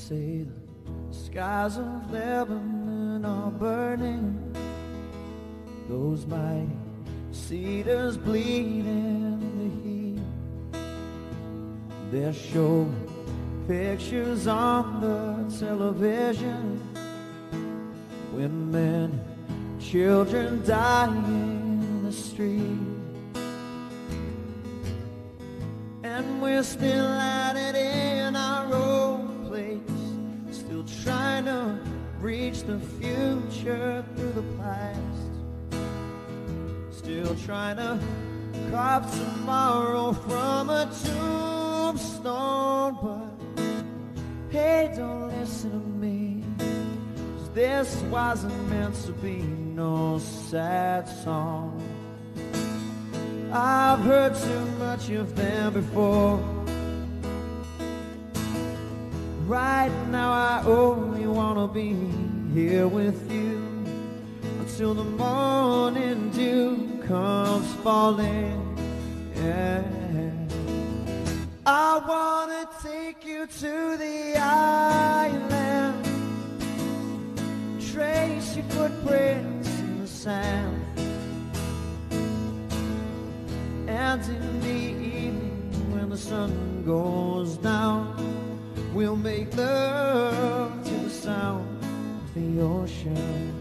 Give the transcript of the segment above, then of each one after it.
say the skies of Lebanon are burning, those mighty cedars bleed in the heat. They're showing pictures on the television, women, children dying in the street. And we're still at it in our own place, still trying to reach the future through the past, still trying to carve tomorrow from a tombstone. But hey, don't listen to me, 'cause this wasn't meant to be no sad song. I've heard too much of them before. Right now I only wanna be here with you until the morning dew comes falling. Yeah. I wanna take you to the island, trace your footprints in the sand, and in the evening when the sun goes down, we'll make love to the sound of the ocean.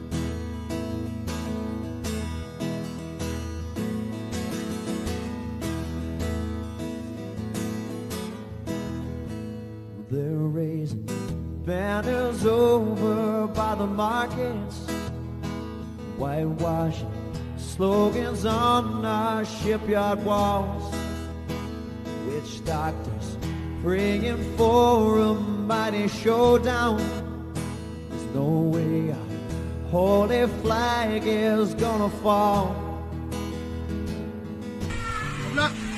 They're raising banners over by the markets, whitewashing slogans on our shipyard walls, witch doctors praying for a mighty showdown. There's no way our holy flag is gonna fall.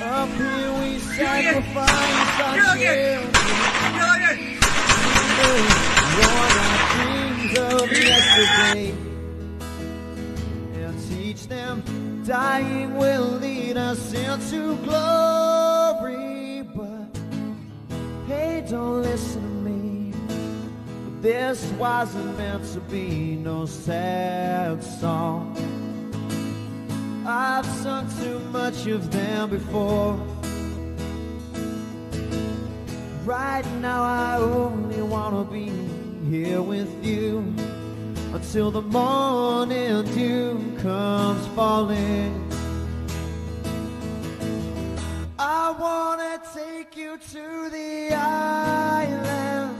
Up here we sacrifice our children, warn our dreams of yesterday, and teach them dying will lead us into glory. But hey, don't listen to me, this wasn't meant to be no sad song. I've sung too much of them before. Right now I only wanna be here with you until the morning dew comes falling. I wanna take you to the island,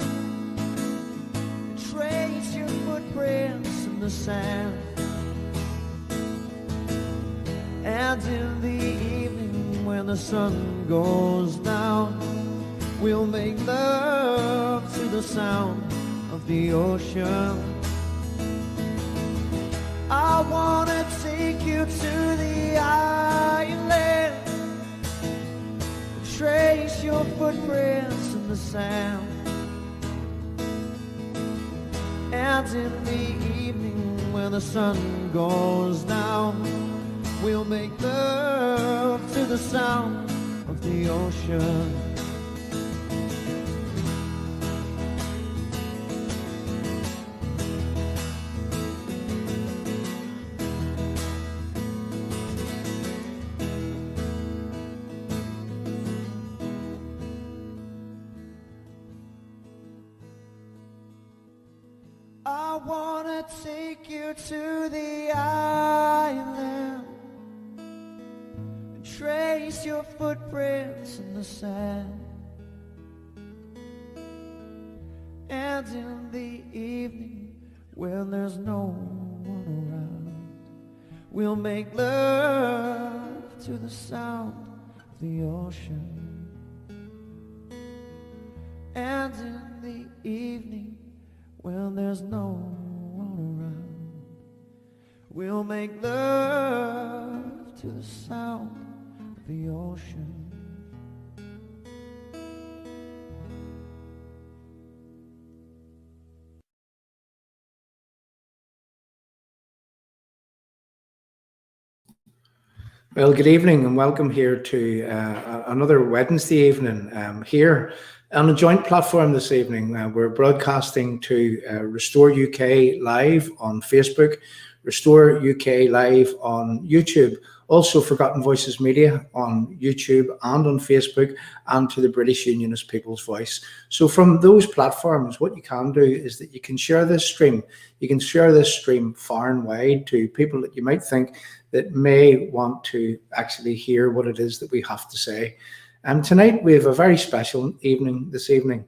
trace your footprints in the sand, and in the evening when the sun goes down, we'll make love to the sound of the ocean. I wanna take you to the island, trace your footprints in the sand, and in the evening when the sun goes down, we'll make love to the sound of the ocean. I wanna take you to the island, trace your footprints in the sand, and in the evening when there's no one around, we'll make love to the sound of the ocean. And in the evening when there's no one around, we'll make love to the sound of the ocean. Well, good evening and welcome here to another Wednesday evening here On a joint platform this evening, we're broadcasting to Restore UK Live on Facebook, Restore UK Live on YouTube, also Forgotten Voices Media on YouTube and on Facebook, and to the British Unionist People's Voice. So from those platforms, what you can do is that you can share this stream. You can share this stream far and wide to people that you might think that may want to actually hear what it is that we have to say. Tonight we have a very special evening this evening.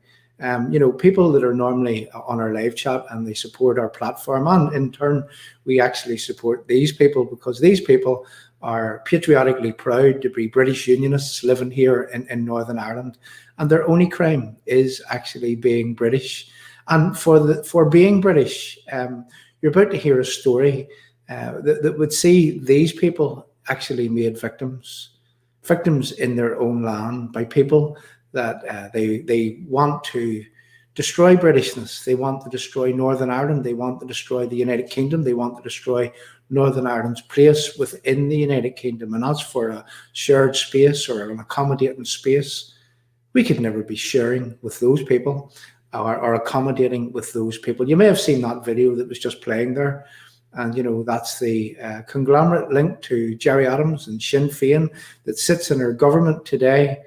People that are normally on our live chat and they support our platform, and in turn we actually support these people because these people are patriotically proud to be British Unionists living here in Northern Ireland, and their only crime is actually being British. And for being British, you're about to hear a story that would see these people actually made victims in their own land by people that they want to destroy Britishness. They want to destroy Northern Ireland. They want to destroy the United Kingdom. They want to destroy Northern Ireland's place within the United Kingdom. And as for a shared space or an accommodating space, we could never be sharing with those people or accommodating with those people. You may have seen that video that was just playing there. And, that's the conglomerate link to Gerry Adams and Sinn Féin that sits in our government today.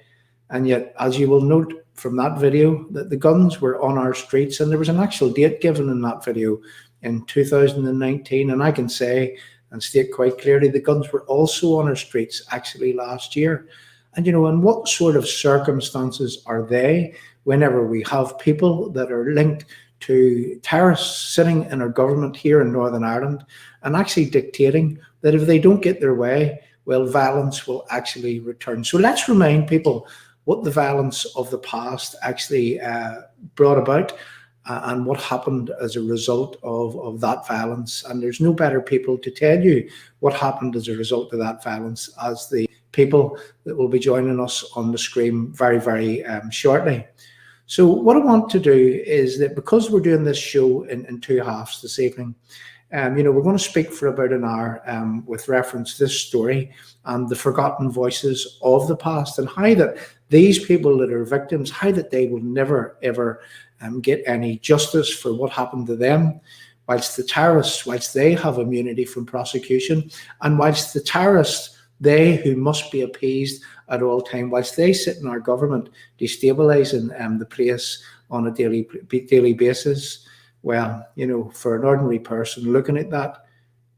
And yet, as you will note from that video, that the guns were on our streets, and there was an actual date given in that video in 2019. And I can say and state quite clearly, the guns were also on our streets actually last year. And, and what sort of circumstances are they whenever we have people that are linked to terrorists sitting in our government here in Northern Ireland and actually dictating that if they don't get their way, well, violence will actually return. So let's remind people what the violence of the past actually brought about and what happened as a result of that violence. And there's no better people to tell you what happened as a result of that violence as the people that will be joining us on the screen very, very shortly. So what I want to do is that because we're doing this show in two halves this evening, we're going to speak for about an hour with reference to this story and the forgotten voices of the past, and how that these people that are victims, how that they will never, ever get any justice for what happened to them, whilst the terrorists, whilst they have immunity from prosecution, and whilst the terrorists, they who must be appeased at all time, whilst they sit in our government destabilising the place on a daily basis. Well, for an ordinary person looking at that,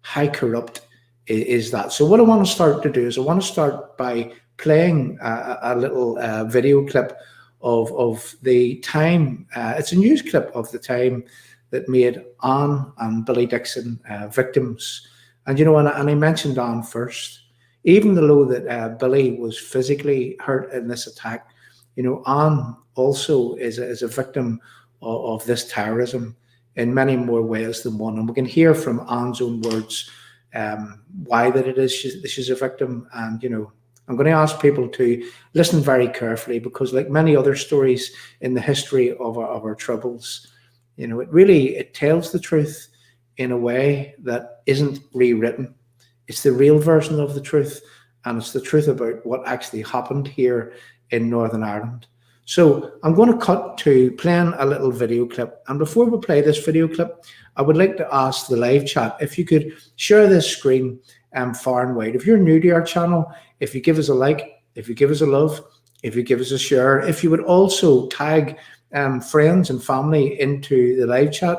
how corrupt is that? So what I want to start to do is I want to start by playing a little video clip of the time. It's a news clip of the time that made Anne and Billy Dickson victims. And and I mentioned Anne first. Even though that Billy was physically hurt in this attack, Anne also is a victim of this terrorism in many more ways than one. And we can hear from Anne's own words why that it is she's a victim. And, I'm going to ask people to listen very carefully, because like many other stories in the history of our troubles, it tells the truth in a way that isn't rewritten. It's the real version of the truth, and it's the truth about what actually happened here in Northern Ireland. So I'm going to cut to playing a little video clip. And before we play this video clip, I would like to ask the live chat if you could share this screen far and wide. If you're new to our channel, if you give us a like, if you give us a love, if you give us a share, if you would also tag friends and family into the live chat.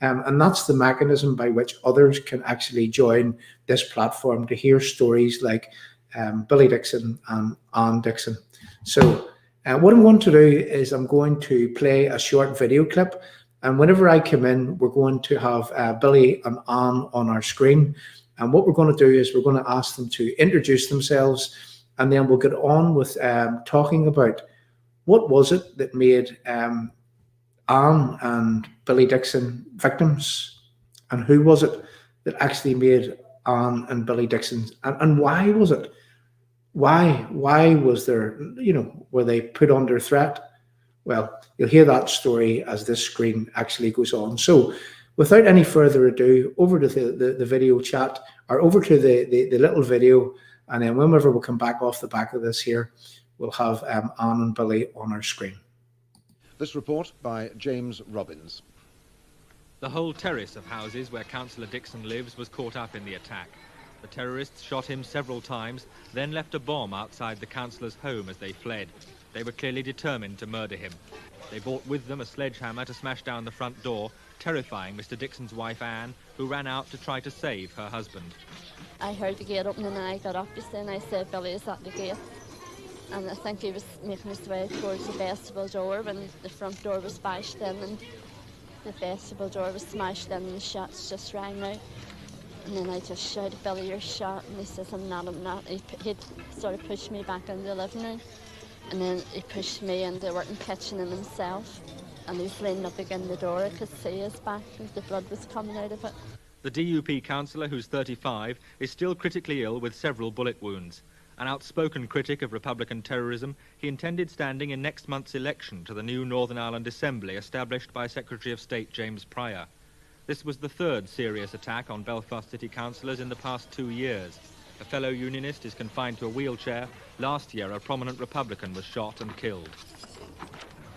And that's the mechanism by which others can actually join this platform to hear stories like Billy Dickson and Anne Dickson. So what I'm going to do is I'm going to play a short video clip. And whenever I come in, we're going to have Billy and Anne on our screen. And what we're going to do is we're going to ask them to introduce themselves. And then we'll get on with talking about what was it that made Anne and Billy Dickson victims, and who was it that actually made Anne and Billy Dickson, and why was it? Why was there, were they put under threat? Well, you'll hear that story as this screen actually goes on. So without any further ado, over to the video chat, or over to the little video, and then whenever we come back off the back of this here, we'll have Anne and Billy on our screen. This report by James Robbins. The whole terrace of houses where Councillor Dickson lives was caught up in the attack. The terrorists shot him several times, then left a bomb outside the councillor's home as they fled. They were clearly determined to murder him. They brought with them a sledgehammer to smash down the front door, terrifying Mr. Dickson's wife Anne, who ran out to try to save her husband. I heard the gate opening and I got up and I said, Billy, is at the gate? And I think he was making his way towards the vestibule door when the front door was bashed in, and the vestibule door was smashed in and the shots just rang out. And then I just shouted, Billy, you're shot. And he says, I'm not. He'd sort of pushed me back into the living room. And then he pushed me into the working kitchen in himself. And he was leaning up against the door. I could see his back and the blood was coming out of it. The DUP councillor, who's 35, is still critically ill with several bullet wounds. An outspoken critic of Republican terrorism, he intended standing in next month's election to the new Northern Ireland Assembly established by Secretary of State James Pryor. This was the third serious attack on Belfast City councillors in the past 2 years. A fellow unionist is confined to a wheelchair. Last year, a prominent Republican was shot and killed.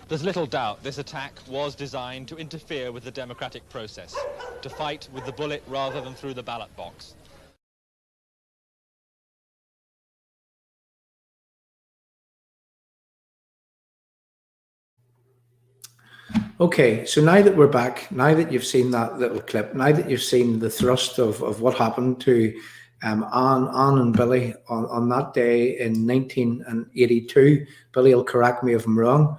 There's little doubt this attack was designed to interfere with the democratic process, to fight with the bullet rather than through the ballot box. Okay, so now that we're back, now that you've seen that little clip, now that you've seen the thrust of what happened to Anne and Billy on that day in 1982, Billy will correct me if I'm wrong.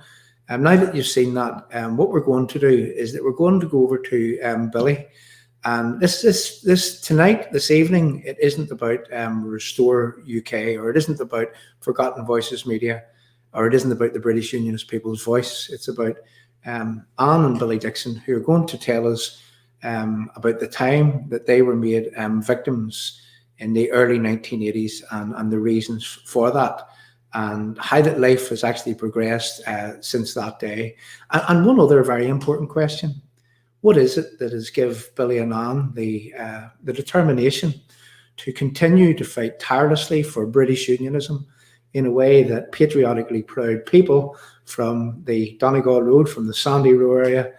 Now that you've seen that, what we're going to do is that we're going to go over to Billy. And this tonight, this evening, it isn't about Restore UK, or it isn't about Forgotten Voices Media, or it isn't about the British Unionist People's Voice. It's about Anne and Billy Dickson, who are going to tell us about the time that they were made victims in the early 1980s and the reasons for that, and how that life has actually progressed since that day. And one other very important question: what is it that has given Billy and Anne the determination to continue to fight tirelessly for British unionism in a way that patriotically proud people from the Donegall Road, from the Sandy Row area,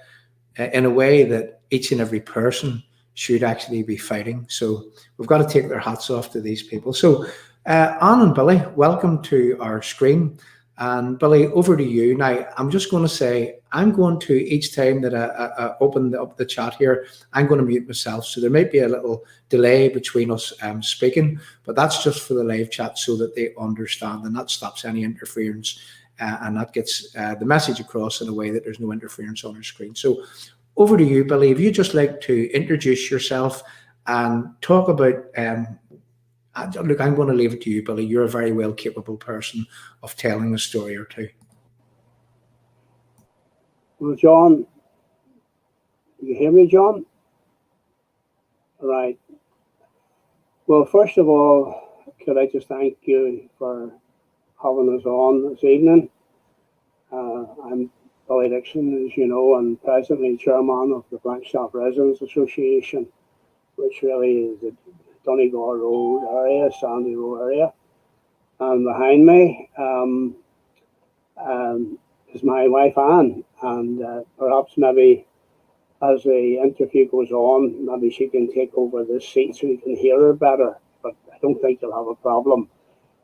in a way that each and every person should actually be fighting? So we've got to take their hats off to these people. So Anne and Billy, welcome to our screen. And Billy, over to you. Now, I'm just going to say, I'm going to, each time that I open up the chat here, I'm going to mute myself. So there might be a little delay between us speaking, but that's just for the live chat so that they understand, and that stops any interference, and that gets the message across in a way that there's no interference on our screen. So over to you, Billy. If you'd just like to introduce yourself and talk about look, I'm going to leave it to you, Billy. You're a very well capable person of telling a story or two. Well, John, you hear me, John? Right. Well, first of all, could I just thank you for having us on this evening. I'm Billy Dickson, as you know, and presently chairman of the Blackstaff Residents Association, which really is the Donegall Road area, Sandy Row area. And behind me is my wife Anne, and perhaps maybe as the interview goes on, maybe she can take over this seat so you can hear her better, but I don't think you'll have a problem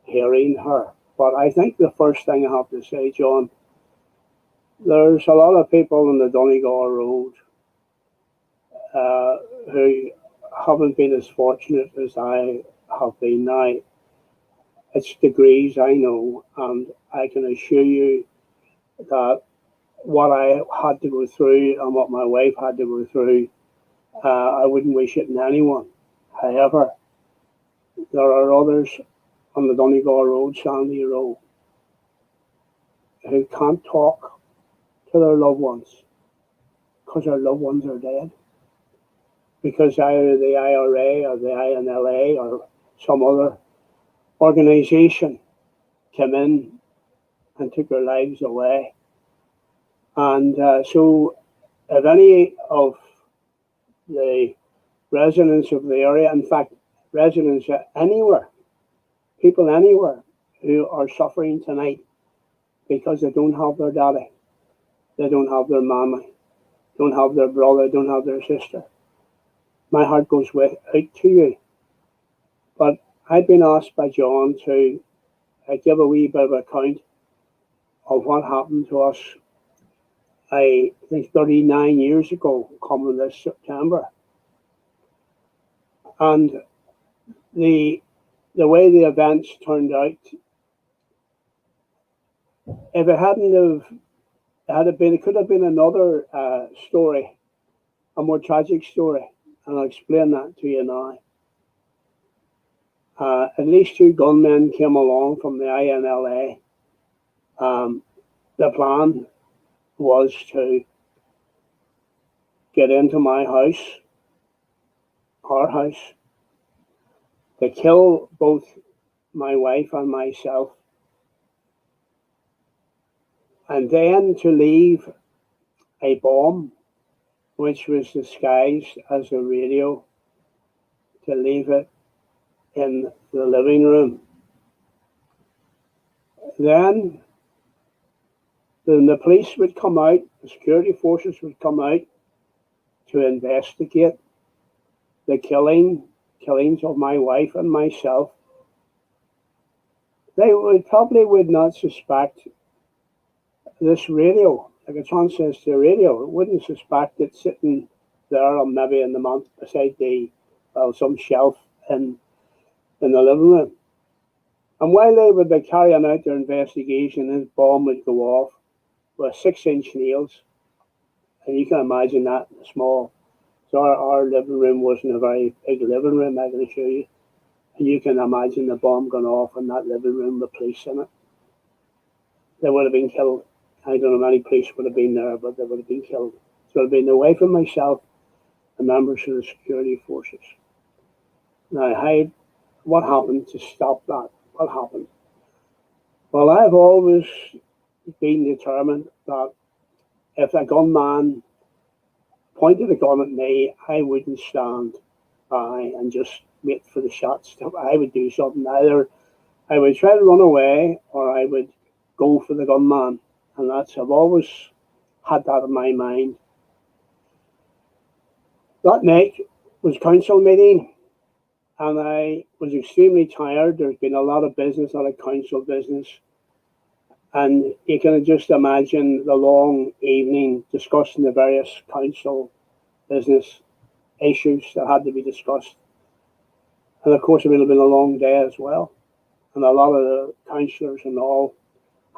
hearing her. But I think the first thing I have to say, John, there's a lot of people on the Donegall Road who haven't been as fortunate as I have been now. It's degrees, I know, and I can assure you that what I had to go through and what my wife had to go through, I wouldn't wish it on anyone. However, there are others on the Donegall Road, Sandy Row, who can't talk to their loved ones because their loved ones are dead. Because either the IRA or the INLA or some other organisation came in and took their lives away. And so if any of the residents of the area, in fact, residents anywhere, people anywhere who are suffering tonight because they don't have their daddy, they don't have their mama, don't have their brother, don't have their sister. My heart goes out to you. But I've been asked by John to give a wee bit of account of what happened to us, I think 39 years ago, coming this September. And the way the events turned out, if it it could have been another story, a more tragic story, and I'll explain that to you now. At least 2 gunmen came along from the INLA. The plan was to get into my house, our house, to kill both my wife and myself, and then to leave a bomb, which was disguised as a radio, to leave it in the living room. Then the police would come out, the security forces would come out to investigate the killings of my wife and myself. They probably would not suspect this radio, like a transistor radio. Wouldn't suspect it sitting there, or maybe in the month beside some shelf in the living room. And while they would be carrying out their investigation, this bomb would go off with 6-inch nails, and you can imagine that small. So our living room wasn't a very big living room, I can assure you. And you can imagine the bomb going off in that living room with police in it. They would have been killed. I don't know how many police would have been there, but they would have been killed. So it would have been away from myself and members of the security forces. Now, what happened to stop that? What happened? Well, I've always been determined that if a gunman pointed a gun at me, I wouldn't stand by and just wait for the shots. I would do something. Either I would try to run away or I would go for the gunman. And I've always had that in my mind. That night was council meeting, and I was extremely tired. There's been a lot of business, a lot of council business. And you can just imagine the long evening discussing the various council business issues that had to be discussed. And of course, it would have been a long day as well. And a lot of the councillors and all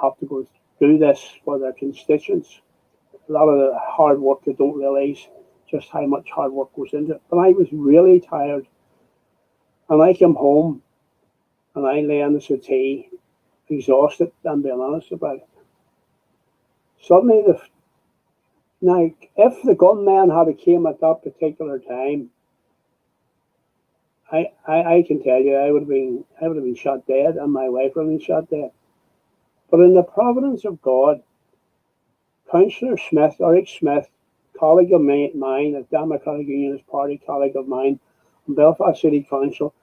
have to go do this for their constituents. A lot of the hard work, they don't realise just how much hard work goes into it. But I was really tired. And I came home and I lay on the settee, exhausted, I'm being honest about it. Suddenly, now, if the gunman had came at that particular time, I can tell you I would have been shot dead, and my wife would have been shot dead. But in the providence of God, Councillor Smith, Eric Smith, colleague of mine, a Democratic Unionist Party colleague of mine from Belfast City Council,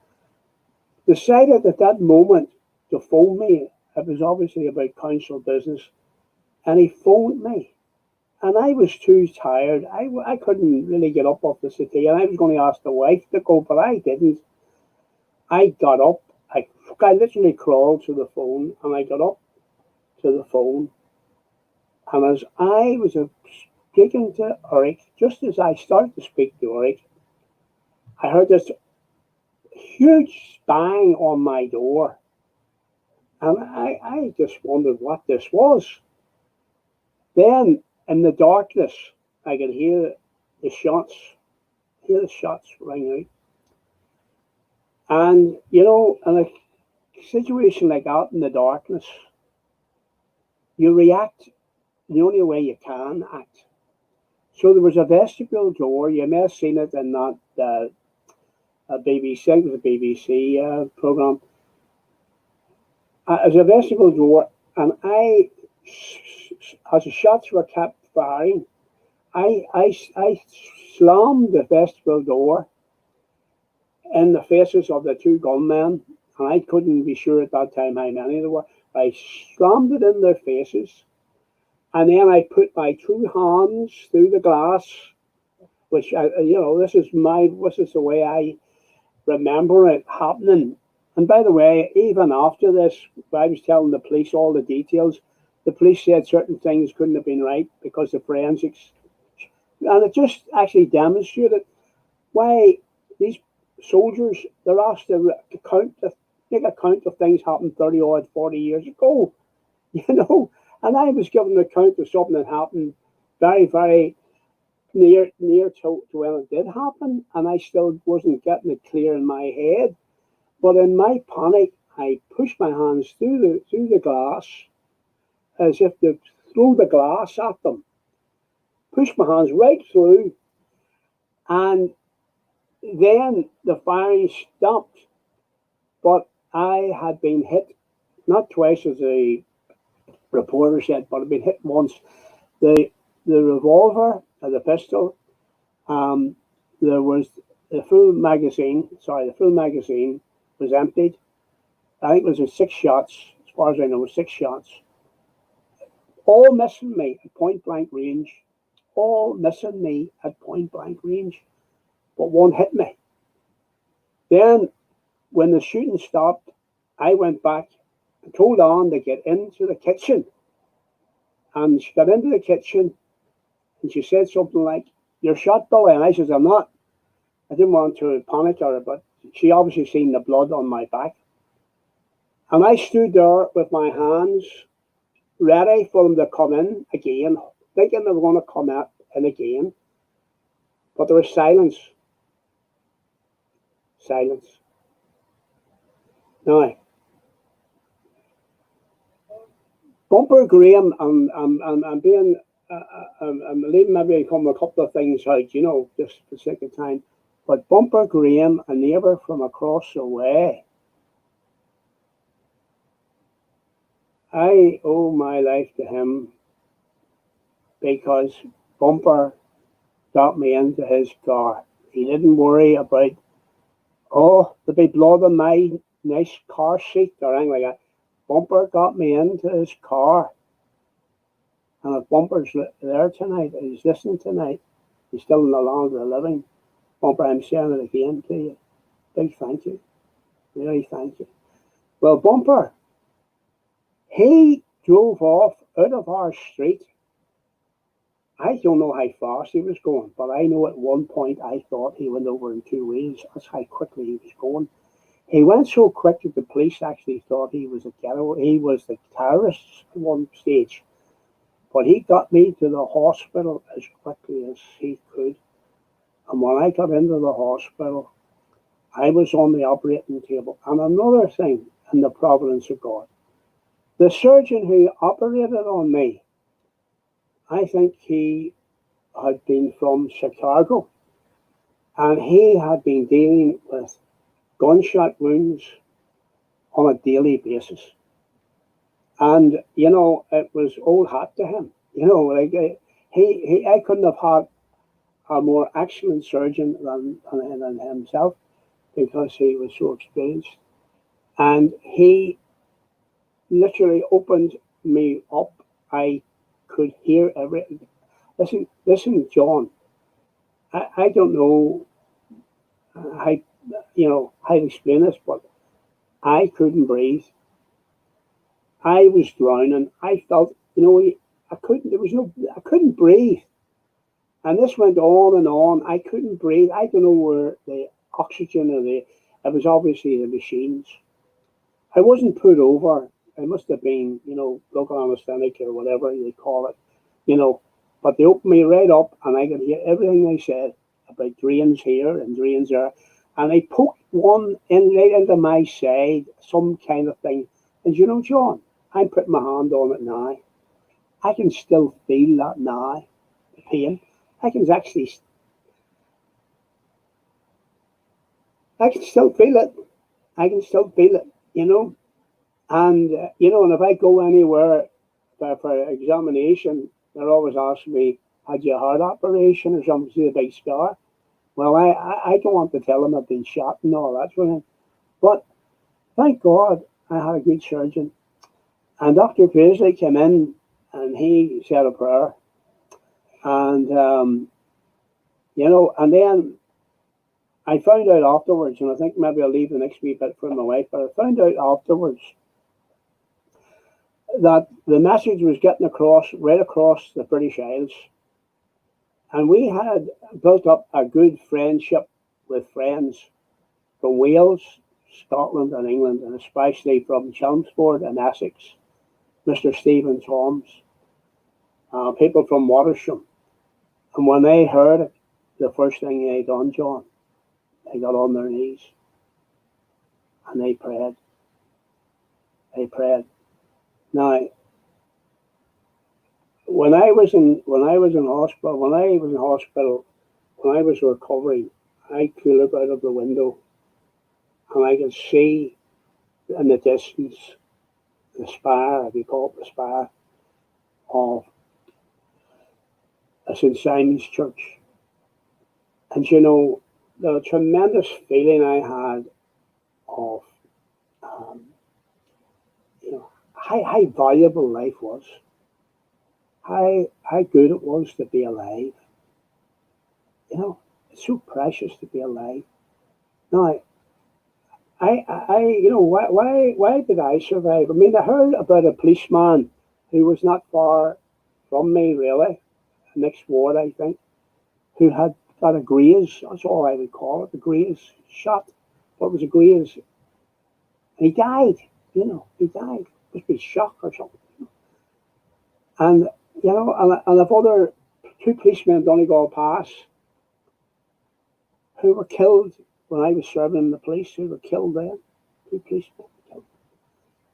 decided at that moment to phone me. It was obviously about council business, and he phoned me. And I was too tired. I couldn't really get up off the settee, and I was going to ask the wife to go, but I didn't. I got up. I literally crawled to the phone, and I got up to the phone. And as I was speaking to Eric, just as I started to speak to Eric, I heard this huge bang on my door. And I just wondered what this was. Then, in the darkness, I could hear the shots ring out. And, you know, in a situation like that in the darkness, you react the only way you can act. So there was a vestibule door. You may have seen it in that BBC, it was a BBC programme. As a vestibule door, and as the shots were kept firing, I slammed the vestibule door in the faces of the 2 gunmen, and I couldn't be sure at that time how many there were. I slammed it in their faces, And then I put my two hands through the glass, which, this is the way I remember it happening. And by the way, even after this, I was telling the police all the details. The police said certain things couldn't have been right because of forensics. And it just actually demonstrated why these soldiers, they're asked to make a count of things happened 30 odd, 40 years ago. And I was given an account of something that happened very, very near to when it did happen, and I still wasn't getting it clear in my head. But in my panic, I pushed my hands through the glass as if to throw the glass at them. Pushed my hands right through, and then the firing stopped. But I had been hit, not twice as the reporter said, but I'd been hit once. The revolver, the pistol, there was the full magazine was emptied. I think it was 6 shots, as far as I know, 6 shots. All missing me at point blank range. All missing me at point blank range. But one hit me. Then, when the shooting stopped, I went back and told Anne to get into the kitchen. And she got into the kitchen and she said something like, "You're shot, Billy." And I said, "I'm not." I didn't want to panic her, but she obviously seen the blood on my back. And I stood there with my hands ready for them to come in again, thinking they were going to come in again. But there was silence. Silence. Now, Bumper Graham, I'm leaving maybe come a couple of things out, just for the sake of time. But Bumper Graham, a neighbour from across the way, I owe my life to him because Bumper got me into his car. He didn't worry about, there'd be blood on my nice car seat or anything like that. Bumper got me into his car. And if Bumper's there tonight, he's listening tonight, he's still no longer living. Bumper, I'm saying it again to you. Big thank you. Really thank you. Well, Bumper, he drove off out of our street. I don't know how fast he was going, but I know at one point I thought he went over in 2 wheels. That's how quickly he was going. He went so quick that the police actually thought he was he was the terrorist at one stage. But he got me to the hospital as quickly as he could. And when I got into the hospital, I was on the operating table. And another thing in the providence of God, the surgeon who operated on me, I think he had been from Chicago. And he had been dealing with gunshot wounds on a daily basis. And, it was old hat to him. I couldn't have had a more excellent surgeon than himself because he was so experienced. And he literally opened me up. I could hear everything. Listen, John, I don't know how to explain this, but I couldn't breathe. I was drowning. I felt, I couldn't breathe. And this went on and on. I couldn't breathe. I don't know where the oxygen it was obviously the machines. I wasn't put over. It must have been, local anesthetic or whatever they call it, but they opened me right up and I could hear everything they said about drains here and drains there. And they poked one right into my side, some kind of thing. And John, I'm putting my hand on it now. I can still feel that now, the pain. I can still feel it. I can still feel it, And, and if I go anywhere for examination, they're always asking me, had you a heart operation or something, see the big scar? Well, I don't want to tell them I've been shot and all that sort of thing. But thank God I had a good surgeon. And Dr. Paisley came in and he said a prayer, and you know, and then I found out afterwards, and I think maybe I'll leave the next wee bit for my wife, but I found out afterwards that the message was getting across right across the British Isles, and we had built up a good friendship with friends from Wales, Scotland, and England, and especially from Chelmsford and Essex, Mr. Stephen Holmes, people from Watersham. And when they heard it, the first thing they done, John, they got on their knees and they prayed. They prayed. Now, when I was in hospital, when I was recovering, I could look out of the window and I could see in the distance the spire, if you call it the spire, of St. Simon's Church. And you know, the tremendous feeling I had of you know, how valuable life was, how good it was to be alive. You know, it's so precious to be alive. Now, you know, why did I survive? I mean, I heard about a policeman who was not far from me, really, next ward, I think, who had got a graze. That's all I would call it, a graze shot. What was a graze? And he died. You know, he died. Must be shock or something. And you know, and I've other two policemen in Donegall Pass who were killed when I was serving in the police, who were killed then. Two policemen killed.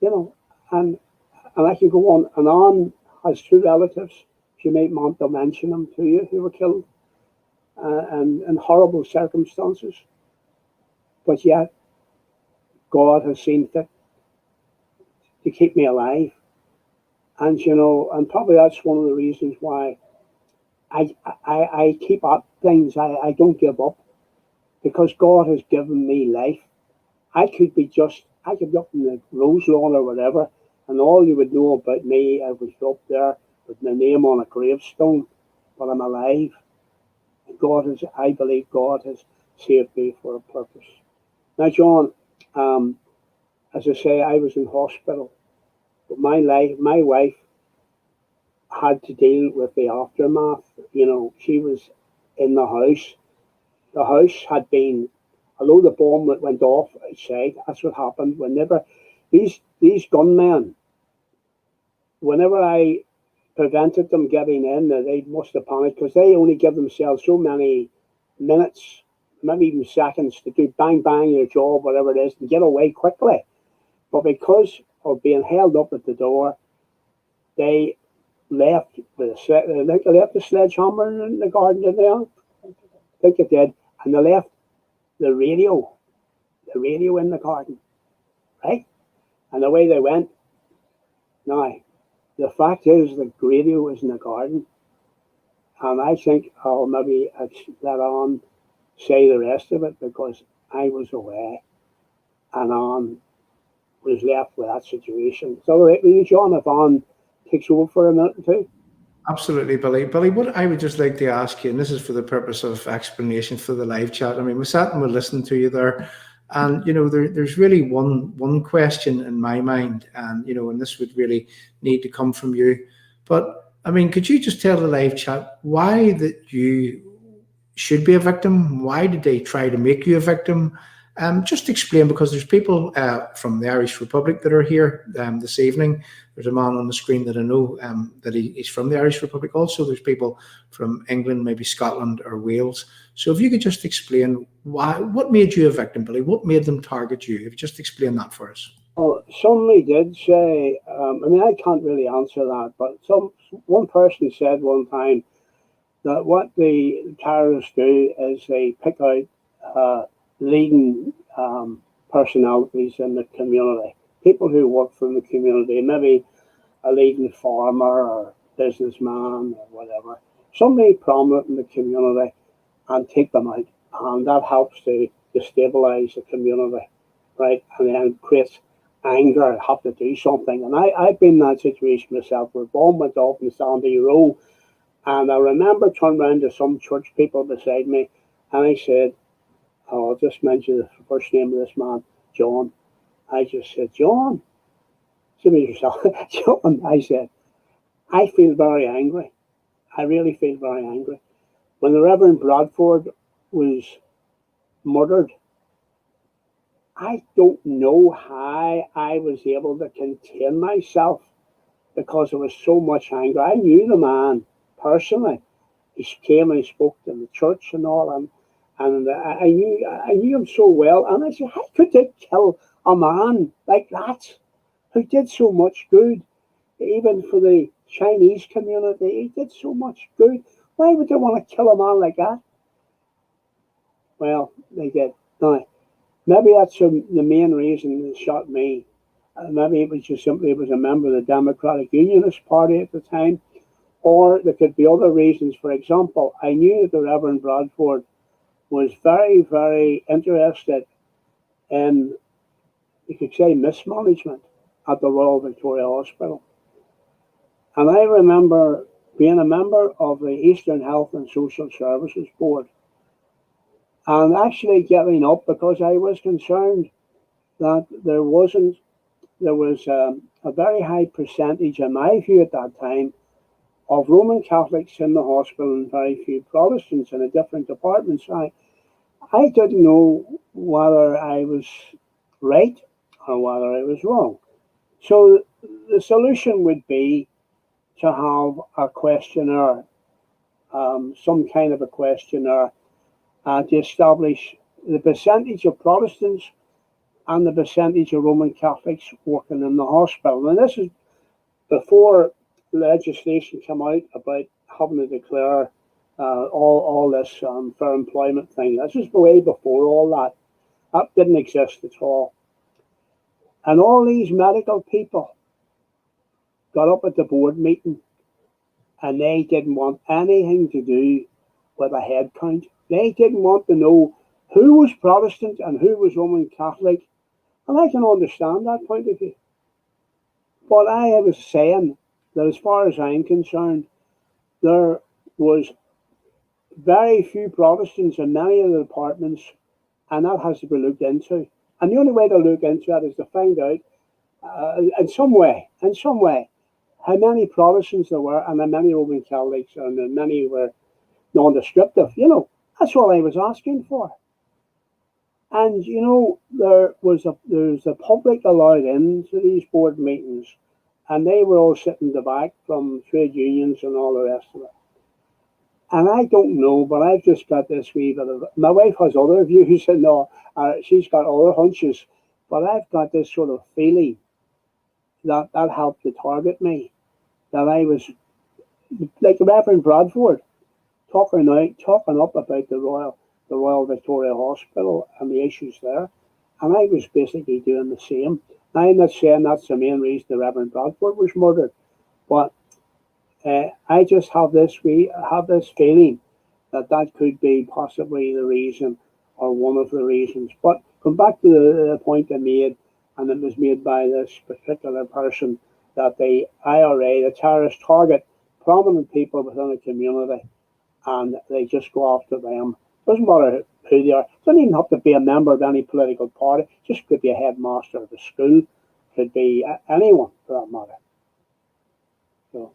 You know, and I can go on and on. Has two relatives, if you might want to mention them to you, who were killed and in horrible circumstances. But yet, God has seen fit to keep me alive. And you know, and probably that's one of the reasons why I keep up things. I don't give up, because God has given me life. I could be up in the rose lawn or whatever, and all you would know about me, I was up there with my name on a gravestone, but I'm alive. And I believe God has saved me for a purpose. Now, John, as I say, I was in hospital, but my wife had to deal with the aftermath. You know, she was in the house. The house had been, although the bomb that went off outside, that's what happened. Whenever these gunmen, whenever I prevented them getting in, they must have panicked, because they only give themselves so many minutes, maybe even seconds, to do bang bang your job, whatever it is, and get away quickly. But because of being held up at the door, they left the sledgehammer in the garden, did they? I think it did. And they left the radio in the garden, right? And away they went. Now, the fact is, the radio was in the garden, and I think I'll maybe let on say the rest of it, because I was away, and on was left with that situation. So, all right with you, John, if on takes over for a minute or two? Absolutely, Billy. Billy, what I would just like to ask you, and this is for the purpose of explanation for the live chat. I mean, we sat and we listened to you there, and you know, there's really one question in my mind, and you know, and this would really need to come from you. But I mean, could you just tell the live chat why that you should be a victim? Why did they try to make you a victim? Just explain, because there's people from the Irish Republic that are here this evening. There's a man on the screen that I know that he's from the Irish Republic. Also, there's people from England, maybe Scotland or Wales. So if you could just explain what made you a victim, Billy? What made them target you? If you just explain that for us. Well, somebody did say, I mean, I can't really answer that, but one person said one time that what the terrorists do is they pick out leading personalities in the community, people who work for the community, maybe a leading farmer or businessman or whatever, somebody prominent in the community, and take them out, and that helps to destabilize the community, right? And then creates anger, have to do something. And I've been in that situation myself where bomb went off in Sandy Row, and I remember turning around to some church people beside me, and I said, I'll just mention the first name of this man, John. I just said, John, give me yourself. John, I said, I feel very angry. I really feel very angry. When the Reverend Bradford was murdered, I don't know how I was able to contain myself because there was so much anger. I knew the man personally. He came and he spoke to the church and all, and I knew him so well. And I said, how could they kill a man like that who did so much good, even for the Chinese community? He did so much good. Why would they want to kill a man like that? Well, they did. Now, maybe that's the main reason they shot me. Maybe it was just simply it was a member of the Democratic Unionist Party at the time, or there could be other reasons. For example, I knew that the Reverend Bradford was very, very interested in, you could say, mismanagement at the Royal Victoria Hospital. And I remember being a member of the Eastern Health and Social Services Board and actually getting up because I was concerned that there was a very high percentage, in my view at that time, of Roman Catholics in the hospital and very few Protestants in the different departments. I didn't know whether I was right or whether I was wrong. So the solution would be to have a questionnaire, some kind of a questionnaire, to establish the percentage of Protestants and the percentage of Roman Catholics working in the hospital. And this is before legislation came out about having to declare all this fair employment thing. This was way before all that. That didn't exist at all. And all these medical people got up at the board meeting and they didn't want anything to do with a head count. They didn't want to know who was Protestant and who was Roman Catholic. And I can understand that point of view. But I was saying that as far as I'm concerned, there was very few Protestants in many of the departments, and that has to be looked into. And the only way to look into that is to find out in some way, how many Protestants there were and how many Roman Catholics and how many were non-descriptive. That's all I was asking for. And there's a public allowed into these board meetings, and they were all sitting in the back from trade unions and all the rest of it. And I don't know, but I've just got this wee bit of. My wife has other views, and she's got other hunches, but I've got this sort of feeling that helped to target me. That I was like the Reverend Bradford, talking up about the Royal Victoria Hospital and the issues there, and I was basically doing the same. Now, I'm not saying that's the main reason the Reverend Bradford was murdered, but I just have this feeling that could be possibly the reason or one of the reasons. But come back to the point I made, and it was made by this particular person, that the IRA, the terrorists, target prominent people within a community, and they just go after them. Doesn't matter who they are. Doesn't even have to be a member of any political party. Just could be a headmaster of a school. Could be anyone for that matter. So,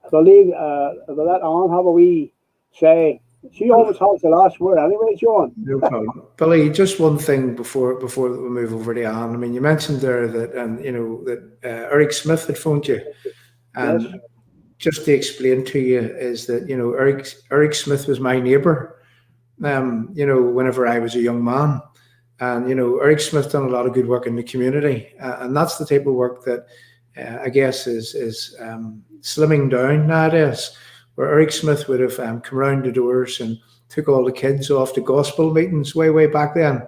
I believe if I let Anne have a wee say, she always has the last word anyway, John. No problem. Billy, just one thing before we move over to Anne. I mean, you mentioned there that that Eric Smith had phoned you, and Yes. just to explain to you is that Eric Smith was my neighbour. Whenever I was a young man, and Eric Smith done a lot of good work in the community, and that's the type of work that I guess is slimming down nowadays. Where Eric Smith would have come around the doors and took all the kids off to gospel meetings way back then,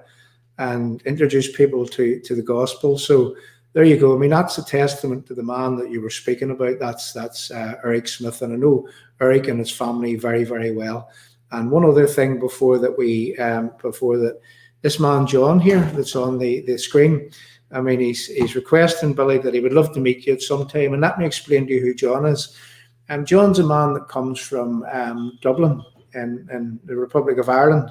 and introduced people to the gospel. So there you go. I mean, that's a testament to the man that you were speaking about. That's Eric Smith, and I know Eric and his family very, very well. And one other thing before that this man John here that's on the screen. I mean, he's requesting, Billy, that he would love to meet you at some time. And let me explain to you who John is. John's a man that comes from Dublin in the Republic of Ireland.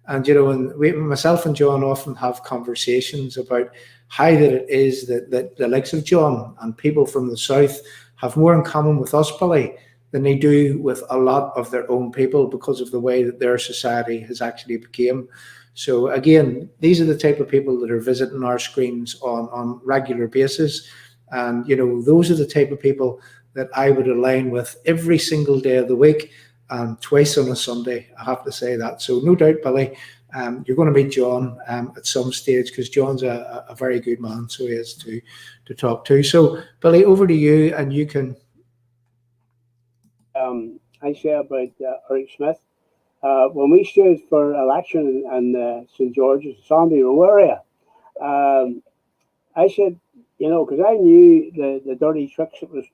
And, you know, myself and John often have conversations about how that it is that the likes of John and people from the south have more in common with us, Billy, than they do with a lot of their own people because of the way that their society has actually become. So again, these are the type of people that are visiting our screens on regular basis. And, you know, those are the type of people that I would align with every single day of the week and twice on a Sunday, I have to say that. So no doubt, Billy, you're going to meet John at some stage, because John's a very good man, so he is to talk to. So, Billy, over to you, and you can... I say about Eric Smith. When we stood for election in St. George's, Sandy Row area, I said, you know, because I knew the dirty tricks that was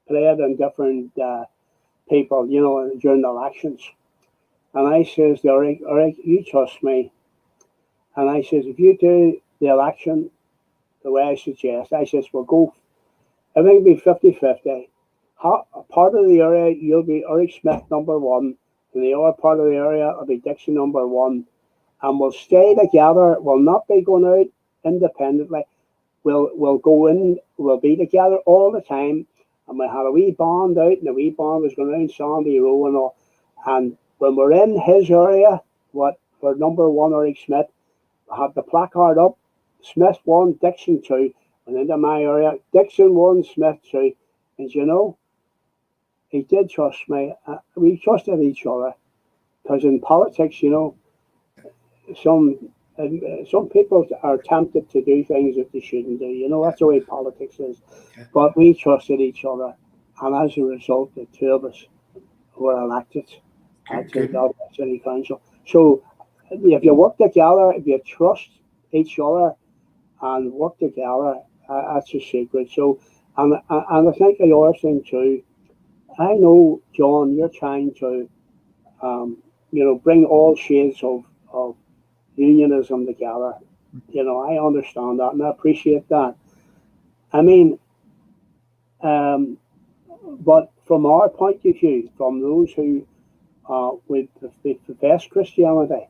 played on different people, you know, during the elections. And I says to Eric, you trust me. And I says, if you do the election the way I suggest, I says, we'll go, everything will be 50-50. Part of the area, you'll be Eric Smith #1, and the other part of the area will be Dickson #1. And we'll stay together. We'll not be going out independently. We'll go in, we'll be together all the time. And we had a wee band out, and the wee band was going around Sandy Row and all. And when we're in his area, for #1 Eric Smith, I had the placard up, Smith 1, Dickson 2, and into my area, Dickson 1, Smith 2. And you know, he did trust me. We trusted each other, because in politics, you know, some people are tempted to do things that they shouldn't do. You know, that's the way politics is. Yeah. But we trusted each other, and as a result, the two of us were elected to Belfast City Council. So, if you work together, if you trust each other and work together, that's a secret. So, and I think the other thing too, I know, John, you're trying to, you know, bring all shades of unionism together. You know, I understand that and I appreciate that. I mean, but from our point of view, from those who would profess Christianity,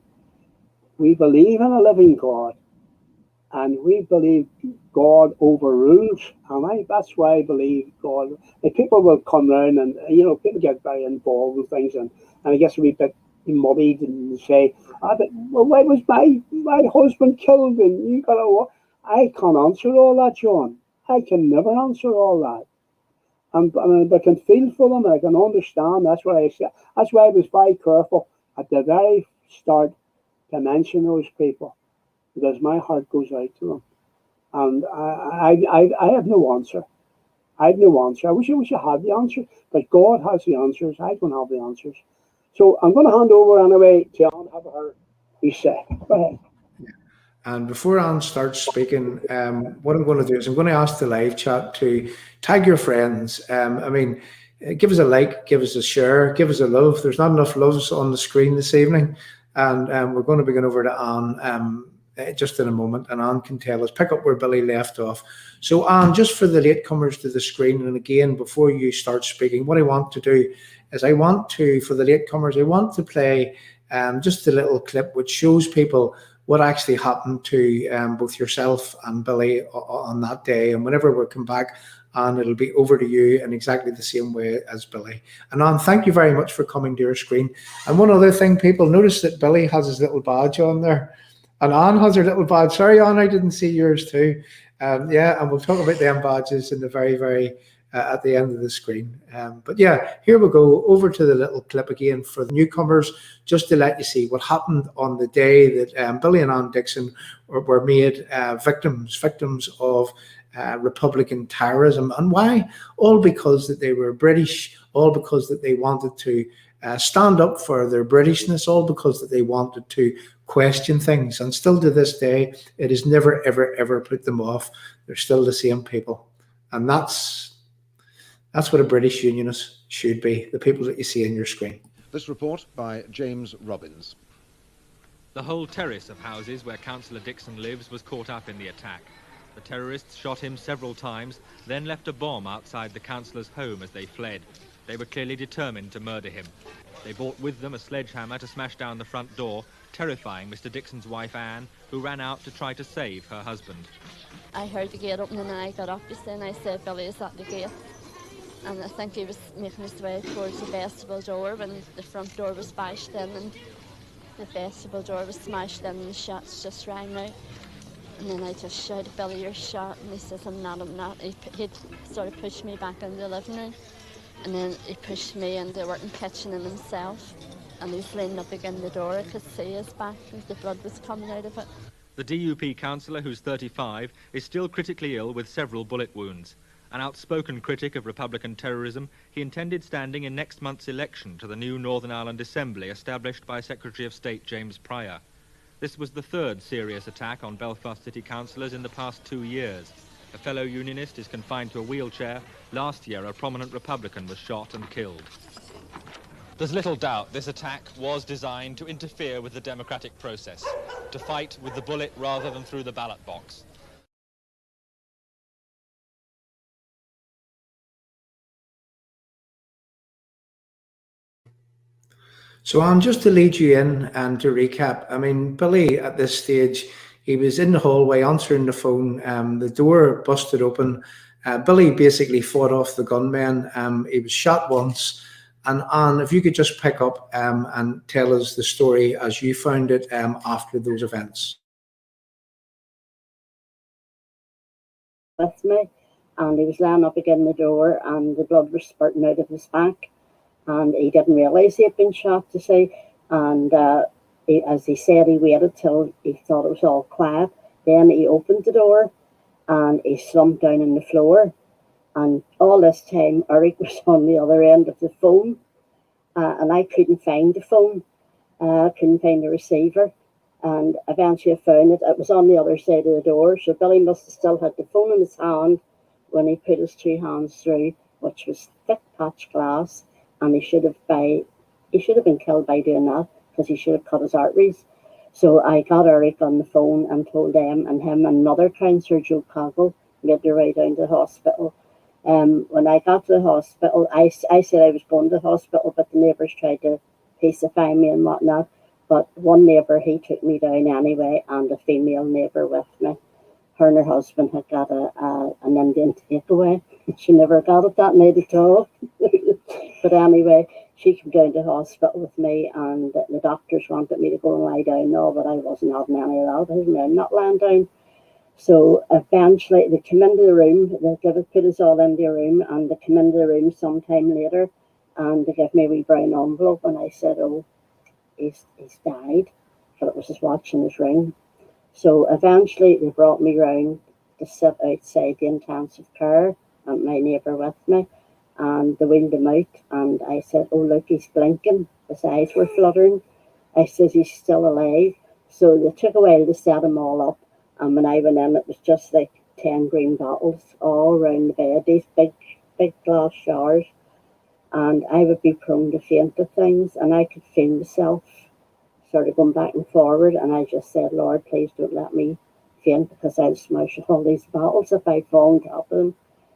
we believe in a living God, and we believe God overrules, and that's why I believe God. Like, people will come round and, you know, people get very involved with things, and I guess a wee bit muddied and say, but, well, why was my husband killed, and you gotta what? I can't answer all that, John. I can never answer all that. And I can feel for them, and I can understand. That's what I said. That's why I was very careful at the very start to mention those people, because my heart goes out to them. And I have no answer. I have no answer. I wish I had the answer, but God has the answers. I don't have the answers. So I'm going to hand over anyway to Anne, have her say. Go ahead. And before Anne starts speaking, what I'm going to do is I'm going to ask the live chat to tag your friends. I mean, give us a like, give us a share, give us a love. There's not enough loves on the screen this evening. And we're going to begin over to Anne just in a moment. And Anne can tell us, pick up where Billy left off. So Anne, just for the latecomers to the screen, and again, before you start speaking, what I want to do is for the latecomers, I want to play just a little clip which shows people what actually happened to both yourself and Billy on that day. And whenever we come back, Anne, it'll be over to you in exactly the same way as Billy. And Anne, thank you very much for coming to your screen. And one other thing, people, notice that Billy has his little badge on there. And Anne has her little badge. Sorry, Anne, I didn't see yours too. Yeah, and we'll talk about them badges in the very at the end of the screen. But yeah, here we go, over to the little clip again for the newcomers, just to let you see what happened on the day that Billy and Anne Dickson were made victims of Republican terrorism. And why? All because that they were British, all because that they wanted to stand up for their Britishness, all because that they wanted to question things. And still to this day, it has never, ever put them off. They're still the same people. And that's what a British unionist should be, the people that you see on your screen. This report by James Robbins. The whole terrace of houses where Councillor Dickson lives was caught up in the attack. The terrorists shot him several times, then left a bomb outside the councillor's home as they fled. They were clearly determined to murder him. They brought with them a sledgehammer to smash down the front door, terrifying Mr. Dickson's wife Anne, who ran out to try to save her husband. I heard the gate open and I got up and I said, Billy is at the gate. And I think he was making his way towards the vestibule door when the front door was bashed in and the vestibule door was smashed in and the shots just rang out. And then I just shouted, Billy, you're shot. And he says, I'm not. He'd sort of pushed me back into the living room. And then he pushed me into the working kitchen in himself. And he's leaning up against the door. I could see his back and the blood was coming out of it. The DUP councillor, who's 35, is still critically ill with several bullet wounds. An outspoken critic of Republican terrorism, he intended standing in next month's election to the new Northern Ireland Assembly established by Secretary of State James Pryor. This was the third serious attack on Belfast City councillors in the past 2 years. A fellow unionist is confined to a wheelchair. Last year, a prominent Republican was shot and killed. There's little doubt this attack was designed to interfere with the democratic process, to fight with the bullet rather than through the ballot box. So, Anne, just to lead you in and to recap, I mean, Billy at this stage, he was in the hallway answering the phone, the door busted open. Billy basically fought off the gunmen. He was shot once. And Anne, if you could just pick up and tell us the story as you found it after those events. With me, and he was lying up against the door and the blood was spurting out of his back. And he didn't realise he had been shot, you see. And as he said, he waited till he thought it was all quiet. Then he opened the door and he slumped down on the floor. And all this time, Eric was on the other end of the phone. And I couldn't find the phone. I couldn't find the receiver. And eventually I found it. It was on the other side of the door. So Billy must have still had the phone in his hand when he put his two hands through, which was thick patch glass. And he should have been killed by doing that because he should have cut his arteries. So I got Eric on the phone and told them and him and another councillor, Joe Coggle, made their way down to the hospital. When I got to the hospital, I said I was going to the hospital, but the neighbours tried to pacify me and whatnot. But one neighbour, he took me down anyway, and a female neighbour with me. Her and her husband had got an Indian takeaway. She never got it that night at all. But anyway, she came down to the hospital with me, and the doctors wanted me to go and lie down. No, but I wasn't having any of that. I'm not lying down. So eventually they came into the room, they put us all into the room, and they came into the room sometime later, and they gave me a wee brown envelope, and I said, oh, he's died, but it was his watch and his ring. So eventually they brought me round to sit outside the intensive care, and my neighbour with me, and they wheeled him out, and I said, oh look, he's blinking, his eyes were fluttering. I said, he's still alive. So they took a while to set him all up, and when I went in, it was just like 10 green bottles all around the bed, these big glass showers, and I would be prone to faint at things, and I could feel myself sort of going back and forward, and I just said, Lord, please don't let me faint, because I'll smash all these bottles if I fall on top of them.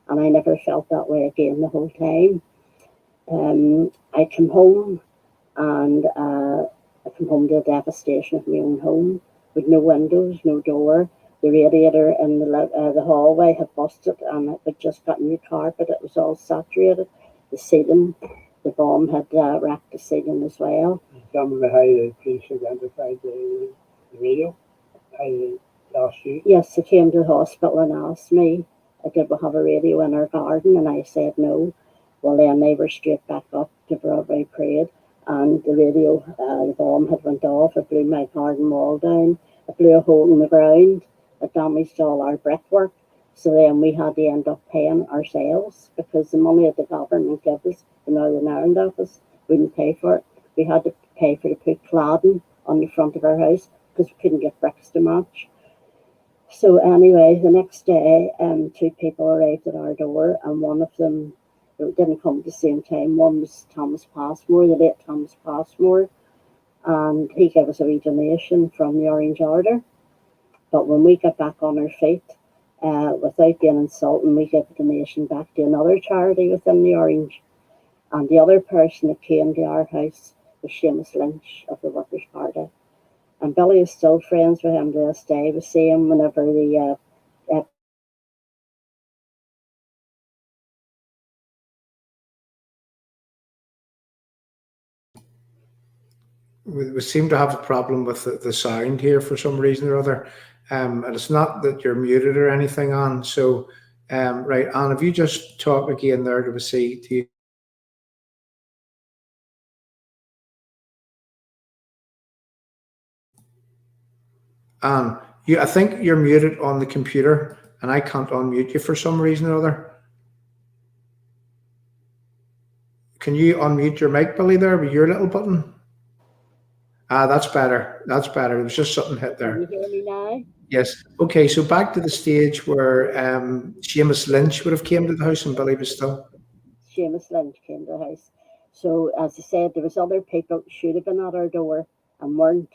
And I never felt that way again the whole time. I came home, and I came home to the devastation of my own home, with no windows, no door. The radiator in the hallway had busted, and it had just got new carpet. It was all saturated. The ceiling, the bomb had wrecked the ceiling as well. Tell me how the police identified the radio, how they lost you. Yes, they came to the hospital and asked me, did we have a radio in our garden? And I said no. Well, then they were straight back up to Broadway Parade, and the radio, the bomb had went off. It blew my garden wall down. It blew a hole in the ground. It damaged all our brickwork. So then we had to end up paying ourselves, because the money that the government gave us, the Northern Ireland office, wouldn't pay for it. We had to pay for to put cladding on the front of our house, because we couldn't get bricks to match. So anyway, the next day, two people arrived at our door, and one of them, it didn't come at the same time. One was Thomas Passmore, the late Thomas Passmore, and he gave us a wee donation from the Orange Order. But when we got back on our feet, without being insulting, we gave a donation back to another charity within the Orange. And the other person that came to our house was Seamus Lynch of the Workers' Party. And Billy is still friends with him to this day. We see him whenever the we seem to have a problem with the sound here for some reason or other. And it's not that you're muted or anything on. So, right, Anne, if you just talk again there to see, do you? Anne, I think you're muted on the computer and I can't unmute you for some reason or other. Can you unmute your mic, Billy, there with your little button? Ah, that's better. That's better. There was just something hit there. Can you hear me now? Yes. Okay, so back to the stage where Seamus Lynch would have came to the house and Billy was still. Seamus Lynch came to the house. So as I said, there was other people should have been at our door and weren't.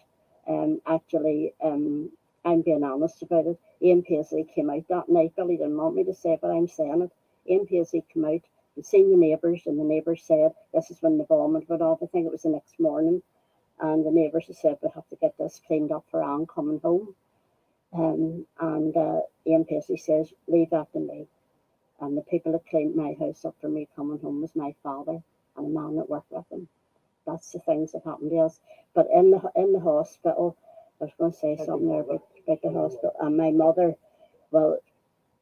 Actually, I'm being honest about it. Ian Paisley came out that night. Billy didn't want me to say it, but I'm saying it. Ian Paisley came out and seen the neighbours, and the neighbours said, this is when the bombing went off. I think it was the next morning. And the neighbours said, we have to get this cleaned up for Anne coming home. Ian Paisley says, leave that to me. And the people that cleaned my house up for me coming home was my father and a man that worked with him. That's the things that happened to us. But in the hospital, I was going to say something there about the hospital. And my mother, well,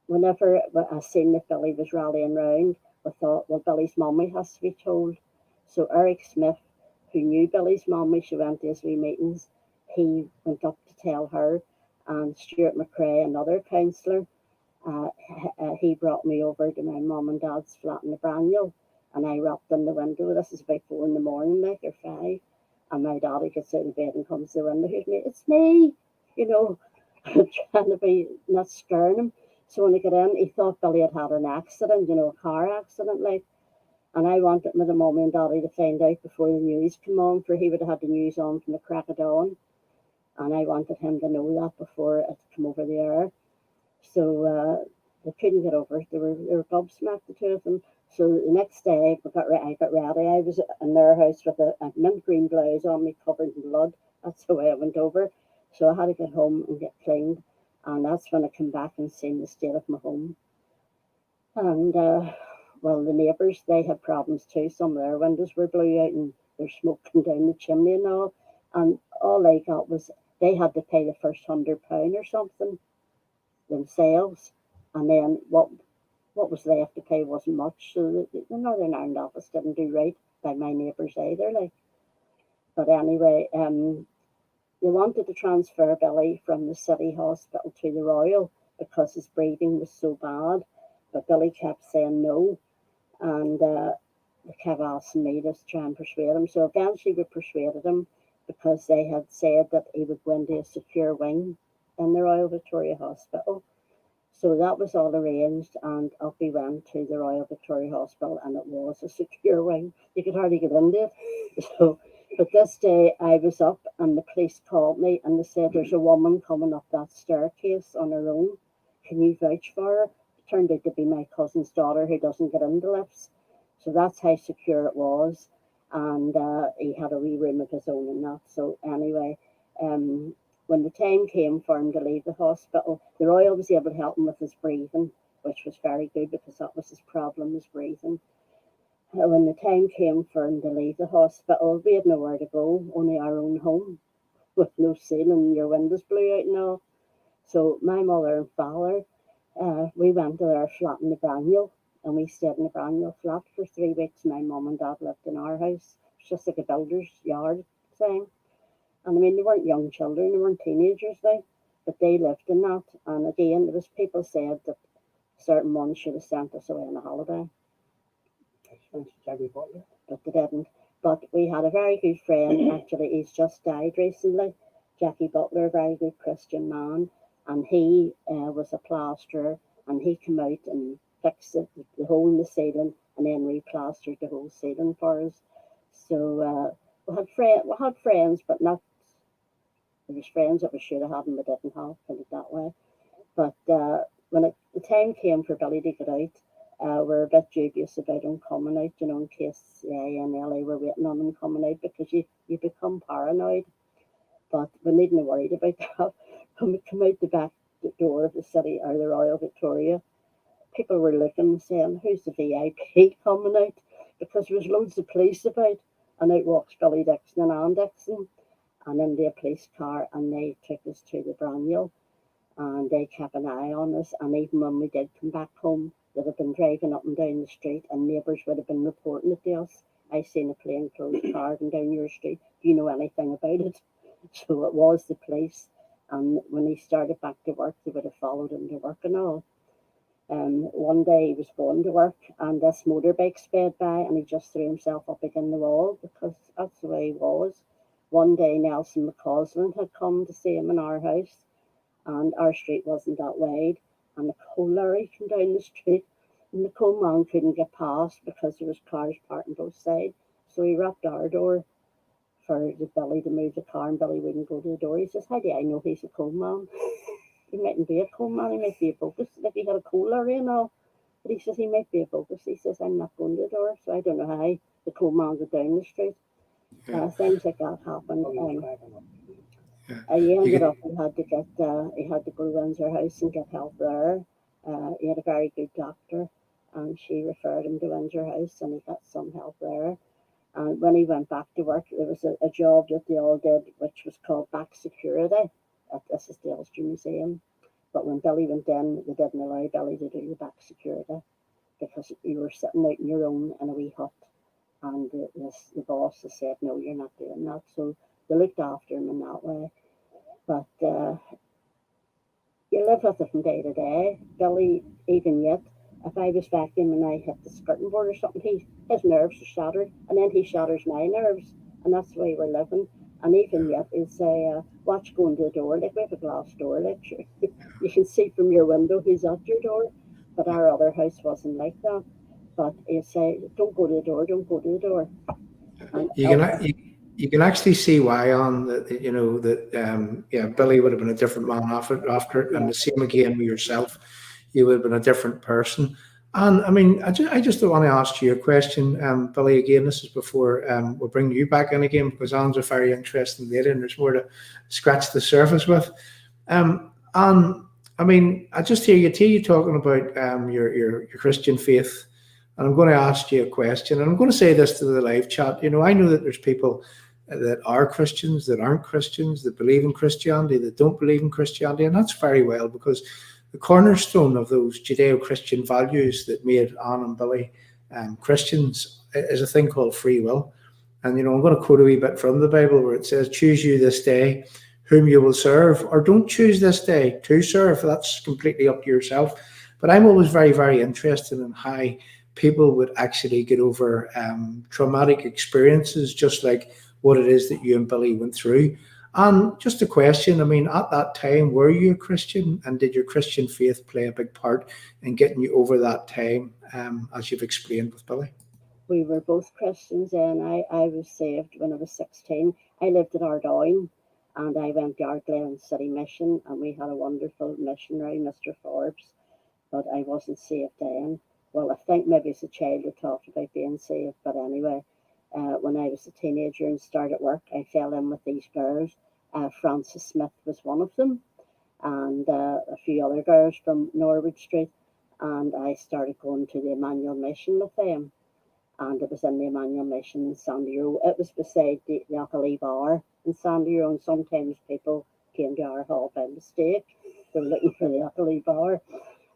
whenever I seen that Billy was rallying round, I thought, well, Billy's mummy has to be told. So Eric Smith, who knew Billy's mummy, she went to his wee meetings, he went up to tell her, and Stuart McRae, another councillor, he brought me over to my mum and dad's flat in the Braniel, and I rapped on the window. This is about 4 a.m, like, or 5, and my daddy gets out of bed and comes to the window. Here's me, it's me, you know, trying to be not scaring him. So when I got in, he thought Billy had had an accident, you know, a car accident, like. And I wanted my mummy and daddy to find out before the news came on, for he would have had the news on from the crack of dawn. And I wanted him to know that before it came over the air. So they couldn't get over it. They were gobsmacked, the two of them. So the next day, I got ready. I was in their house with a mint green blouse on me, covered in blood. That's the way I went over. So I had to get home and get cleaned. And that's when I came back and seen the state of my home. And, well, the neighbours, they had problems too. Some of their windows were blew out and there's smoke coming down the chimney and all. And all I got was they had to pay the first £100 or something themselves, and then what was left to pay wasn't much. So the Northern Ireland office didn't do right by my neighbours either, like. But anyway, they wanted to transfer Billy from the city hospital to the Royal because his breathing was so bad, but Billy kept saying no, and they kept asking me to try and persuade him. So eventually we persuaded him, because they had said that he would go into a secure wing in the Royal Victoria Hospital. So that was all arranged, and up we went to the Royal Victoria Hospital, and it was a secure wing. You could hardly get into it. So, but this day I was up, and the police called me, and they said, there's a woman coming up that staircase on her own. Can you vouch for her? It turned out to be my cousin's daughter, who doesn't get into lifts. So that's how secure it was. And he had a wee room of his own and that. So anyway, when the time came for him to leave the hospital, the Royal was able to help him with his breathing, which was very good, because that was his problem, his breathing. When the time came for him to leave the hospital, we had nowhere to go, only our own home, with no ceiling and your windows blew out and all. So my mother and father, we went to their flat in the Braniel, and we stayed in the Braniel flat for 3 weeks. My mum and dad lived in our house. It's just like a builder's yard thing. And I mean, they weren't young children, they weren't teenagers, but they lived in that. And again, there was people said that certain ones should have sent us away on a holiday. But they didn't. But we had a very good friend, actually, he's just died recently, Jackie Butler, a very good Christian man. And he was a plasterer, and he came out and fixed the hole in the ceiling, and then replastered the whole ceiling for us. So we had friends, but not, there was friends that we should have had and we didn't have, put it that way. But when the time came for Billy to get out, we're a bit dubious about him coming out, you know, in case the INLA were waiting on him coming out, because you become paranoid. But we needn't worried about that. When we come out the back door of the city, or the Royal Victoria, people were looking, saying, who's the VIP coming out? Because there was loads of police about, and out walks Billy Dickson and Ann Dickson, and in their police car, and they took us to the Braniel, and they kept an eye on us. And even when we did come back home, they'd have been driving up and down the street, and neighbours would have been reporting it to us. I seen a plainclothes car going down your street. Do you know anything about it? So it was the police. And when he started back to work, they would have followed him to work and all. One day he was going to work, and this motorbike sped by, and he just threw himself up against the wall, because that's the way he was. One day Nelson McCausland had come to see him in our house, and our street wasn't that wide, and the coal lorry came down the street, and the coal man couldn't get past because there was cars parked on both sides. So he rapped our door for the Billy to move the car, and Billy wouldn't go to the door. He says, how do I know he's a coal man? He mightn't be a coal man, he might be a bogus, if he had a coal lorry and all. But he says he might be a bogus. He says, I'm not going to the door. So I don't know how the coal man got down the street. Things like that happened. He ended up, he had to go to Windsor House and get help there. He had a very good doctor, and she referred him to Windsor House, and he got some help there. And when he went back to work, there was a job that they all did, which was called back security. This is the Ulster Museum. But when Billy went in, they didn't allow Billy to do the back security, because you were sitting out on your own in a wee hut, and the boss has said, no, you're not doing that. So they looked after him in that way. But you live with it from day to day. Billy, even yet, if I was vacuuming and I hit the skirting board or something, his nerves are shattered, and then he shatters my nerves, and that's the way we're living. And even yet, he'll say, watch going to the door, like we have a glass door, like you can see from your window who's at your door. But our other house wasn't like that. But he'll say, don't go to the door, don't go to the door. And you can actually see why on that, you know, that Billy would have been a different man after it, and the same again with yourself. You would have been a different person. And I mean, I just want to ask you a question, Billy. Again, this is before we'll bring you back in again, because Anne's a very interesting lady, and there's more to scratch the surface with. And I mean, I just hear you talking about your Christian faith. And I'm going to ask you a question, and I'm going to say this to the live chat. You know, I know that there's people that are Christians, that aren't Christians, that believe in Christianity, that don't believe in Christianity, and that's very well, because the cornerstone of those Judeo-Christian values that made Anne and Billy Christians is a thing called free will. And, you know, I'm going to quote a wee bit from the Bible where it says, choose you this day whom you will serve, or don't choose this day to serve. That's completely up to yourself. But I'm always very, very interested in how people would actually get over traumatic experiences, just like what it is that you and Billy went through. And just a question, I mean, at that time, were you a Christian, and did your Christian faith play a big part in getting you over that time, as you've explained with Billy? We were both Christians, and I was saved when I was 16. I lived in Ardoyne, and I went to Ardglen City Mission, and we had a wonderful missionary, Mr. Forbes, but I wasn't saved then. Well, I think maybe as a child we talked about being saved, but anyway, when I was a teenager and started work, I fell in with these girls. Frances Smith was one of them, and a few other girls from Norwood Street, and I started going to the Emmanuel Mission with them. And it was in the Emmanuel Mission in Sandy Row. It was beside the Achilles Bar in Sandy Row, and sometimes people came to our hall by mistake. They were looking for the Achilles Bar.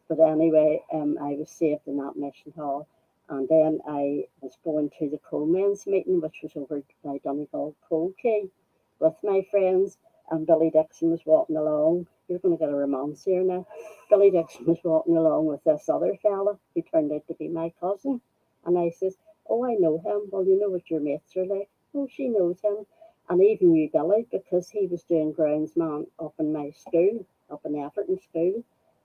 But anyway, I was saved in that mission hall. And then I was going to the coalmen's meeting, which was over by Donegall Coal Quay, with my friends. And Billy Dickson was walking along. You're going to get a romance here now. Billy Dickson was walking along with this other fella who turned out to be my cousin. And I says, oh, I know him. Well, you know what your mates are like. Oh, she knows him. And even knew Billy, because he was doing groundsman up in my school, up in Everton school.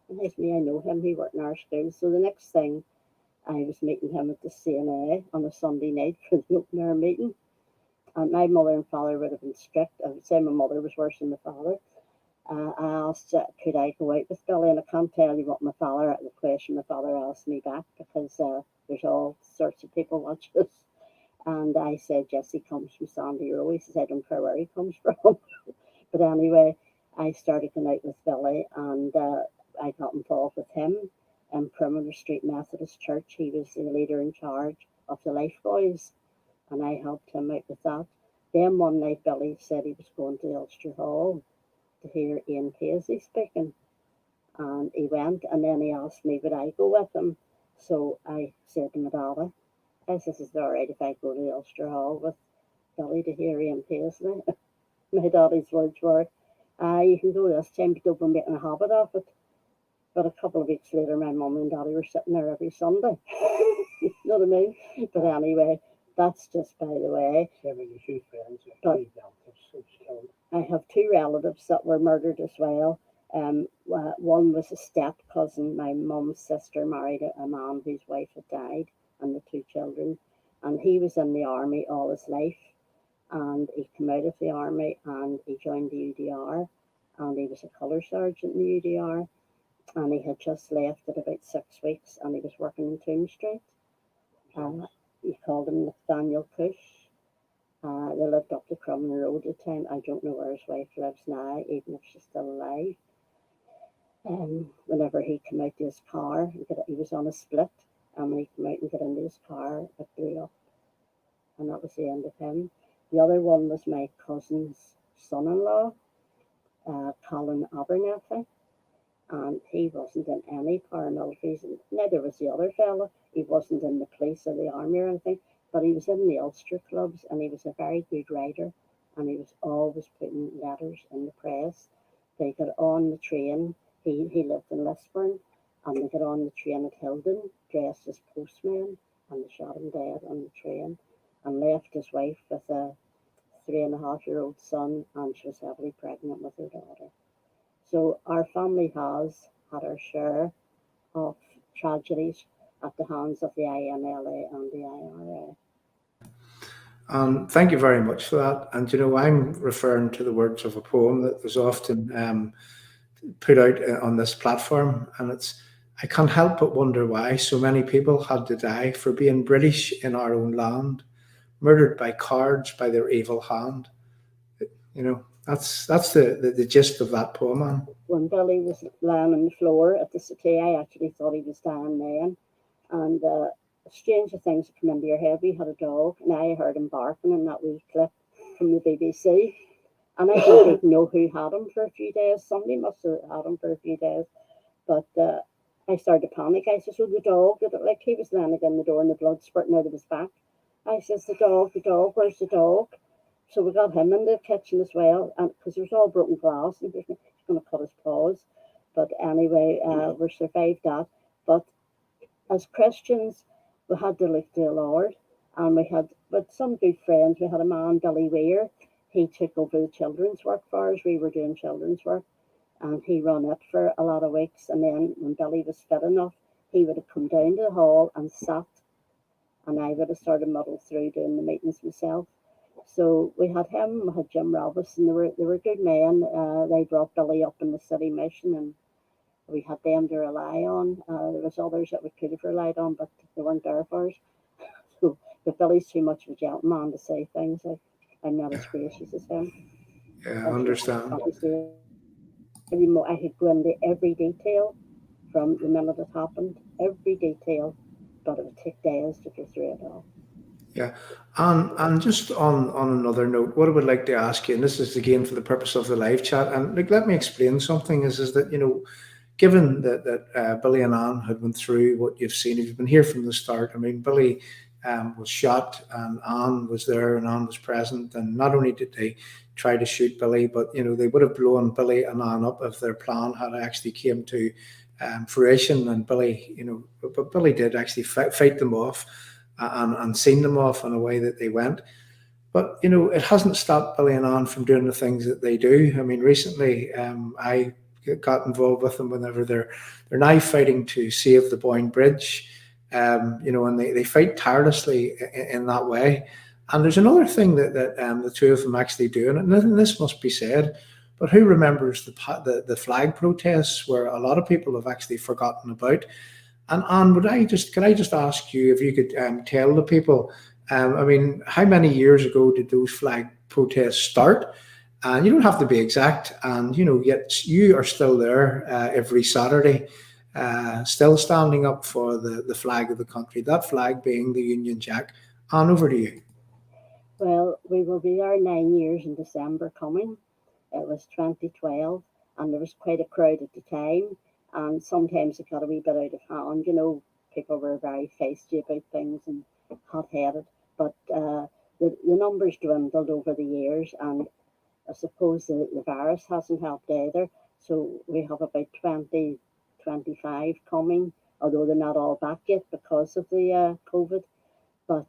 And I said, I know him, he worked in our school. So the next thing, I was meeting him at the CNA on a Sunday night for the open air meeting. and my mother and father would have been strict. I would say my mother was worse than my father. I asked, could I go out with Billy? And I can't tell you what the question my father asked me back, because there's all sorts of people watching us. And I said, yes, he comes from Sandy Row. He says, I don't care where he comes from. But anyway, I started going out with Billy, and I got involved with him in Perimeter Street Methodist Church. He was the leader in charge of the Life Boys, and I helped him out with that. Then one night, Billy said he was going to the Ulster Hall to hear Ian Paisley speaking, and he went, and then he asked me would I go with him. So I said to my daddy, I said, is it all right if I go to the Ulster Hall with Billy to hear Ian Paisley? My daddy's words were, you can go this time, but don't be making a habit of it. But a couple of weeks later, my mum and daddy were sitting there every Sunday. You know what I mean? But anyway, that's just by the way. But I have two relatives that were murdered as well. One was a step cousin. My mum's sister married a man whose wife had died, and the two children. And he was in the army all his life. And he came out of the army and he joined the UDR. And he was a colour sergeant in the UDR. And he had just left at about 6 weeks, and he was working in Toome Street. He called him Nathaniel Cush. They lived up the Crumlin Road at the time. I don't know where his wife lives now, even if she's still alive. Whenever he came out to his car, he was on a split, and when he came out and got into his car, it blew up. And that was the end of him. The other one was my cousin's son-in-law, Colin Abernethy. And he wasn't in any paramilitaries, and neither was the other fellow. He wasn't in the police or the army or anything, but he was in the Ulster clubs, and he was a very good writer, and he was always putting letters in the press. They got on the train. He lived in Lisburn, and they got on the train at Hildon, dressed as postmen, and they shot him dead on the train, and left his wife with a 3.5-year-old son, and she was heavily pregnant with her daughter. So our family has had our share of tragedies at the hands of the INLA and the IRA. Thank you very much for that. And you know, I'm referring to the words of a poem that was often put out on this platform, and it's, I can't help but wonder why so many people had to die for being British in our own land, murdered by cards by their evil hand. You know, that's the gist of that poem, man. When Billy was lying on the floor at the city, I actually thought he was dying then. And stranger things come into your head. We had a dog, and I heard him barking in that wee clip from the BBC. And I don't even know who had him for a few days. Somebody must have had him for a few days. But I started to panic. I said, so the dog, like he was lying again the door and the blood spurting out of his back. I says, the dog, where's the dog? So we got him in the kitchen as well, and because there was all broken glass, and he's going to cut his paws. But anyway, we survived that. But as Christians, we had to look to the Lord, and we had, with some good friends, we had a man, Billy Weir. He took over the children's work for us. We were doing children's work, and he ran it for a lot of weeks. And then when Billy was fit enough, he would have come down to the hall and sat, and I would have started muddled through doing the meetings myself. So we had him, we had Jim Robinson. They were good men. They brought Billy up in the city mission, and we had them to rely on. There was others that we could have relied on, but they weren't there for us. So, but Billy's too much of a gentleman to say things. I'm not as gracious as him. Yeah, I understand. I could go into every detail from the minute it happened, every detail, but it would take days to go through it all. Yeah, and just on another note, what I would like to ask you, and this is again for the purpose of the live chat, and like, let me explain something, is that, you know, given that Billy and Anne had went through what you've seen, if you've been here from the start, I mean, Billy was shot, and Anne was there, and Anne was present, and not only did they try to shoot Billy, but, you know, they would have blown Billy and Anne up if their plan had actually came to fruition, and Billy, you know, but Billy did actually fight them off, and seen them off in a way that they went. But, you know, it hasn't stopped Billy and Anne from doing the things that they do. I mean, recently I got involved with them whenever they're now fighting to save the Boyne Bridge, you know, and they fight tirelessly in that way. And there's another thing that the two of them actually do, and this must be said, but who remembers the flag protests where a lot of people have actually forgotten about? And Anne, could I just ask you if you could tell the people, I mean, how many years ago did those flag protests start? And you don't have to be exact, and yet you are still there every Saturday, still standing up for the flag of the country, that flag being the Union Jack. Anne, over to you. Well, we will be there 9 years in December coming. It was 2012, and there was quite a crowd at the time, and sometimes it got a wee bit out of hand. People were very feisty about things and hot-headed, but the numbers dwindled over the years, and I suppose the virus hasn't helped either. So we have about 20, 25 coming, although they're not all back yet because of the COVID. But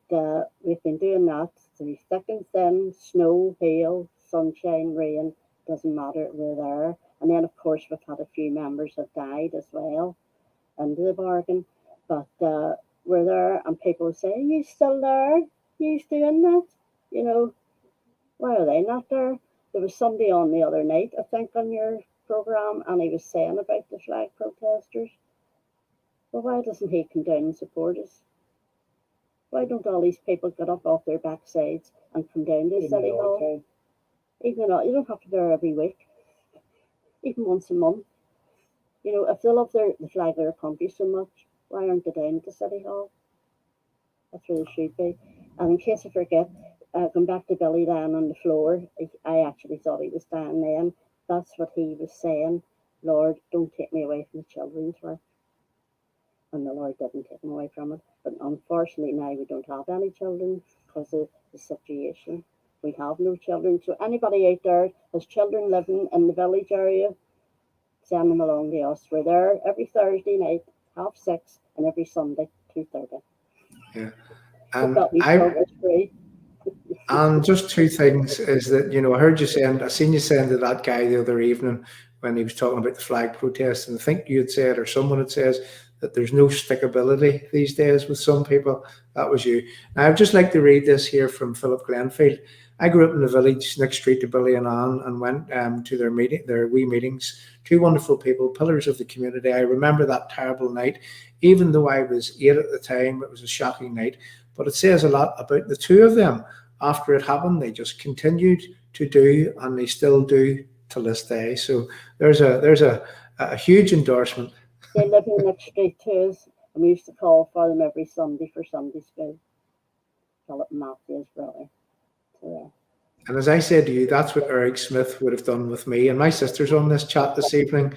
we've been doing that through thick and thin, snow, hail, sunshine, rain, doesn't matter, we're there. And then, of course, we've had a few members that died as well into the bargain. But we're there, and people say, "Are you still there? You doing that?" Why are they not there? There was somebody on the other night, I think, on your programme, and he was saying about the flag protesters. Well, why doesn't he come down and support us? Why don't all these people get up off their backsides and come down to City Hall? Even though you don't have to be there every week, even once a month. If they love the flag of their country so much, why aren't they down to City Hall? That's where they should be. And in case I forget, going back to Billy down on the floor, I actually thought he was dying then. That's what he was saying. "Lord, don't take me away from the children's work." And the Lord didn't take him away from it. But unfortunately now we don't have any children because of the situation. We have no children. So anybody out there has children living in the village area, send them along to us. We're there every Thursday night, 6:30, and every Sunday, 2:30. Yeah. And just two things is that, I heard you saying, I seen you saying to that guy the other evening when he was talking about the flag protest, and I think you had said, or someone had said, that there's no stickability these days with some people. That was you. Now, I'd just like to read this here from Philip Glenfield. "I grew up in the village next street to Billy and Anne and went to their wee meetings. Two wonderful people, pillars of the community. I remember that terrible night. Even though I was 8 at the time, it was a shocking night. But it says a lot about the two of them. After it happened, they just continued to do, and they still do to this day." So there's a huge endorsement. They live in the next street to us, and we used to call for them every Sunday for Sunday school. Philip and Matthew's brother. So, yeah. And as I said to you, that's what Eric Smith would have done with me. And my sister's on this chat this evening,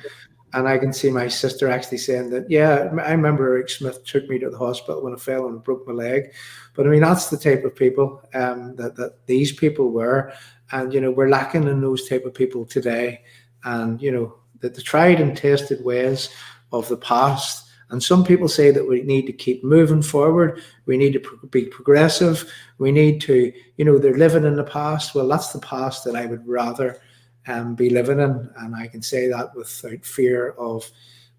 and I can see my sister actually saying that, yeah, I remember Eric Smith took me to the hospital when I fell and broke my leg. But I mean, that's the type of people that these people were. And, we're lacking in those type of people today. And, that the tried and tested ways of the past. And some people say that we need to keep moving forward. We need to be progressive. We need to, they're living in the past. Well, that's the past that I would rather be living in. And I can say that without fear of,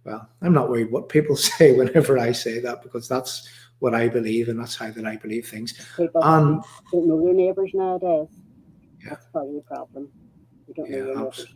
well, I'm not worried what people say whenever I say that, because that's what I believe, and that's how that I believe things. People don't know their neighbours nowadays. Yeah. That's part of the problem. You don't know your neighbours.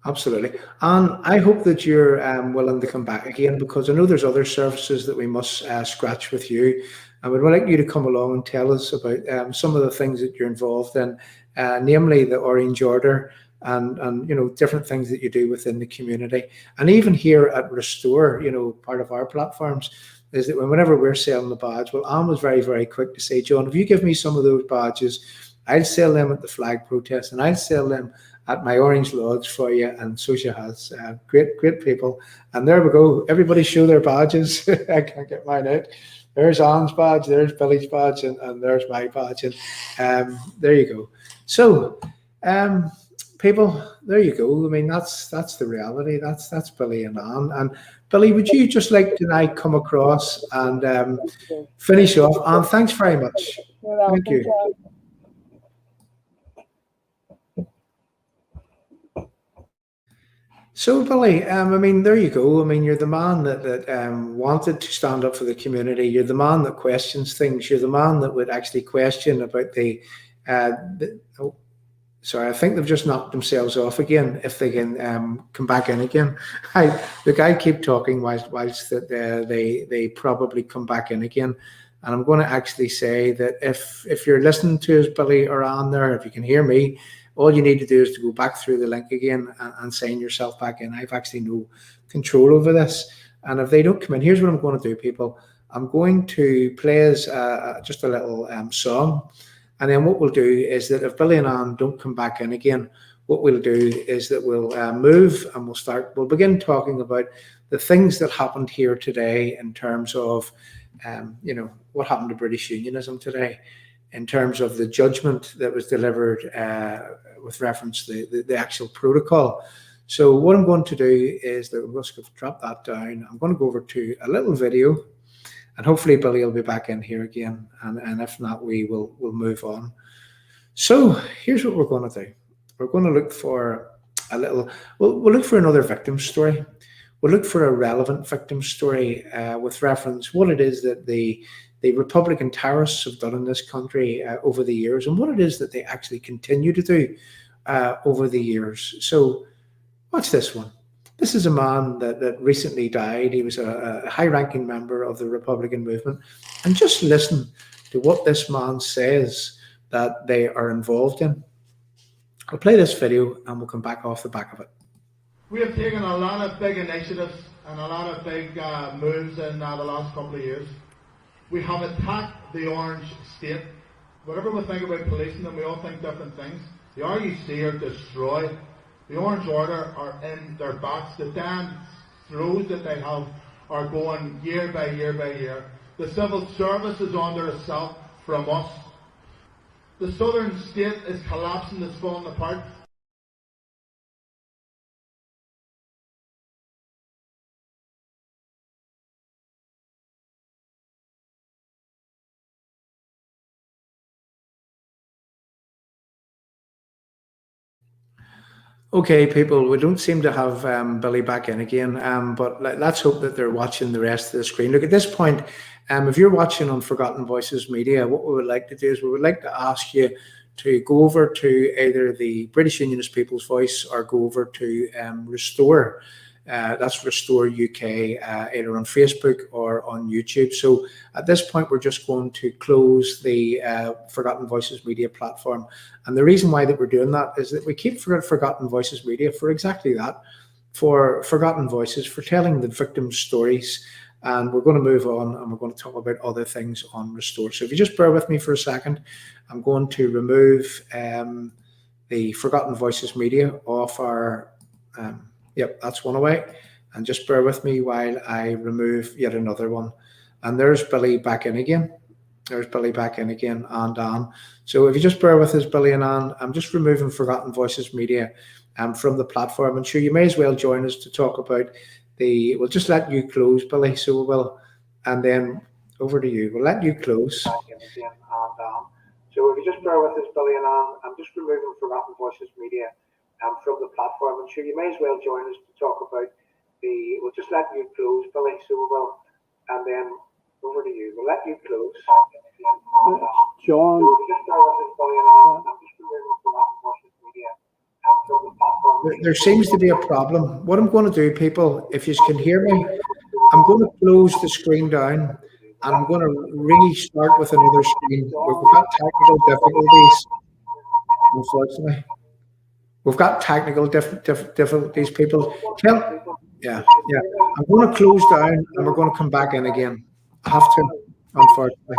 Absolutely. And I hope that you're willing to come back again, because I know there's other services that we must scratch with you. I would like you to come along and tell us about some of the things that you're involved in, namely the Orange Order and different things that you do within the community. And even here at Restore, part of our platforms is that whenever we're selling the badge, well, Anne was very, very quick to say, "John, if you give me some of those badges, I'll sell them at the flag protest, and I'll sell them at my Orange Lodge for you." And so she has. Great people. And there we go. Everybody show their badges. I can't get mine out. There's Anne's badge, there's Billy's badge, and there's my badge. And there you go. So, people, there you go. I mean, that's the reality. That's Billy and Anne. And Billy, would you just like to now come across and finish off? Anne, thanks very much. Thank you. So Billy, I mean, there you go. I mean, you're the man that wanted to stand up for the community. You're the man that questions things. You're the man that would actually question about oh, sorry, I think they've just knocked themselves off again. If they can come back in again, I keep talking whilst that they probably come back in again. And I'm going to actually say that if you're listening to us, Billy, or on there, if you can hear me, all you need to do is to go back through the link again and sign yourself back in. I've actually no control over this. And if they don't come in, here's what I'm going to do, people. I'm going to play us just a little song. And then what we'll do is that if Billy and Anne don't come back in again, what we'll do is that we'll move and we'll begin talking about the things that happened here today in terms of, you know, what happened to British unionism today, in terms of the judgment that was delivered with reference to the actual protocol. So what I'm going to do is that we'll just drop that down. I'm going to go over to a little video, and hopefully Billy will be back in here again. And if not, we'll move on. So here's what we're going to do. We're going to look for a little, we'll look for another victim story. We'll look for a relevant victim story with reference what it is that the Republican terrorists have done in this country over the years, and what it is that they actually continue to do over the years. So watch this one. This is a man that recently died. He was a high-ranking member of the Republican movement. And just listen to what this man says that they are involved in. I'll play this video and we'll come back off the back of it. We have taken a lot of big initiatives and a lot of big moves in the last couple of years. We have attacked the Orange State. Whatever we think about policing them, we all think different things. The RUC are destroyed. The Orange Order are in their backs. The dance throws that they have are going year by year by year. The civil service is under assault from us. The southern state is collapsing, it's falling apart. Okay, people, we don't seem to have Billy back in again, but let's hope that they're watching the rest of the screen. Look, at this point, if you're watching on Forgotten Voices Media, what we would like to do is we would like to ask you to go over to either the British Unionist People's Voice or go over to Restore. That's Restore UK, either on Facebook or on YouTube. So at this point, we're just going to close the Forgotten Voices Media platform. And the reason why that we're doing that is that we keep Forgotten Voices Media for exactly that, for forgotten voices, for telling the victims' stories. And we're going to move on and we're going to talk about other things on Restore. So if you just bear with me for a second, I'm going to remove the Forgotten Voices Media off our... Yep, that's one away. And just bear with me while I remove yet another one. And there's Billy back in again. There's Billy back in again and Anne. So if you just bear with us, Billy and Anne, I'm just removing Forgotten Voices Media from the platform. And sure, you may as well join us to talk about we'll just let you close, Billy. So we will, and then over to you. We'll let you close. So if you just bear with us, Billy and Anne, I'm just removing Forgotten Voices Media from the platform, and sure, you may as well join us to talk about we'll just let you close, Billy, so we will, and then over to you. We'll let you close. John. There seems to be a problem. What I'm going to do, people, if you can hear me, I'm going to close the screen down, and I'm going to restart with another screen. We've got technical difficulties, unfortunately. We've got technical difficulties, people. Yeah. I'm going to close down and we're going to come back in again. I have to, unfortunately.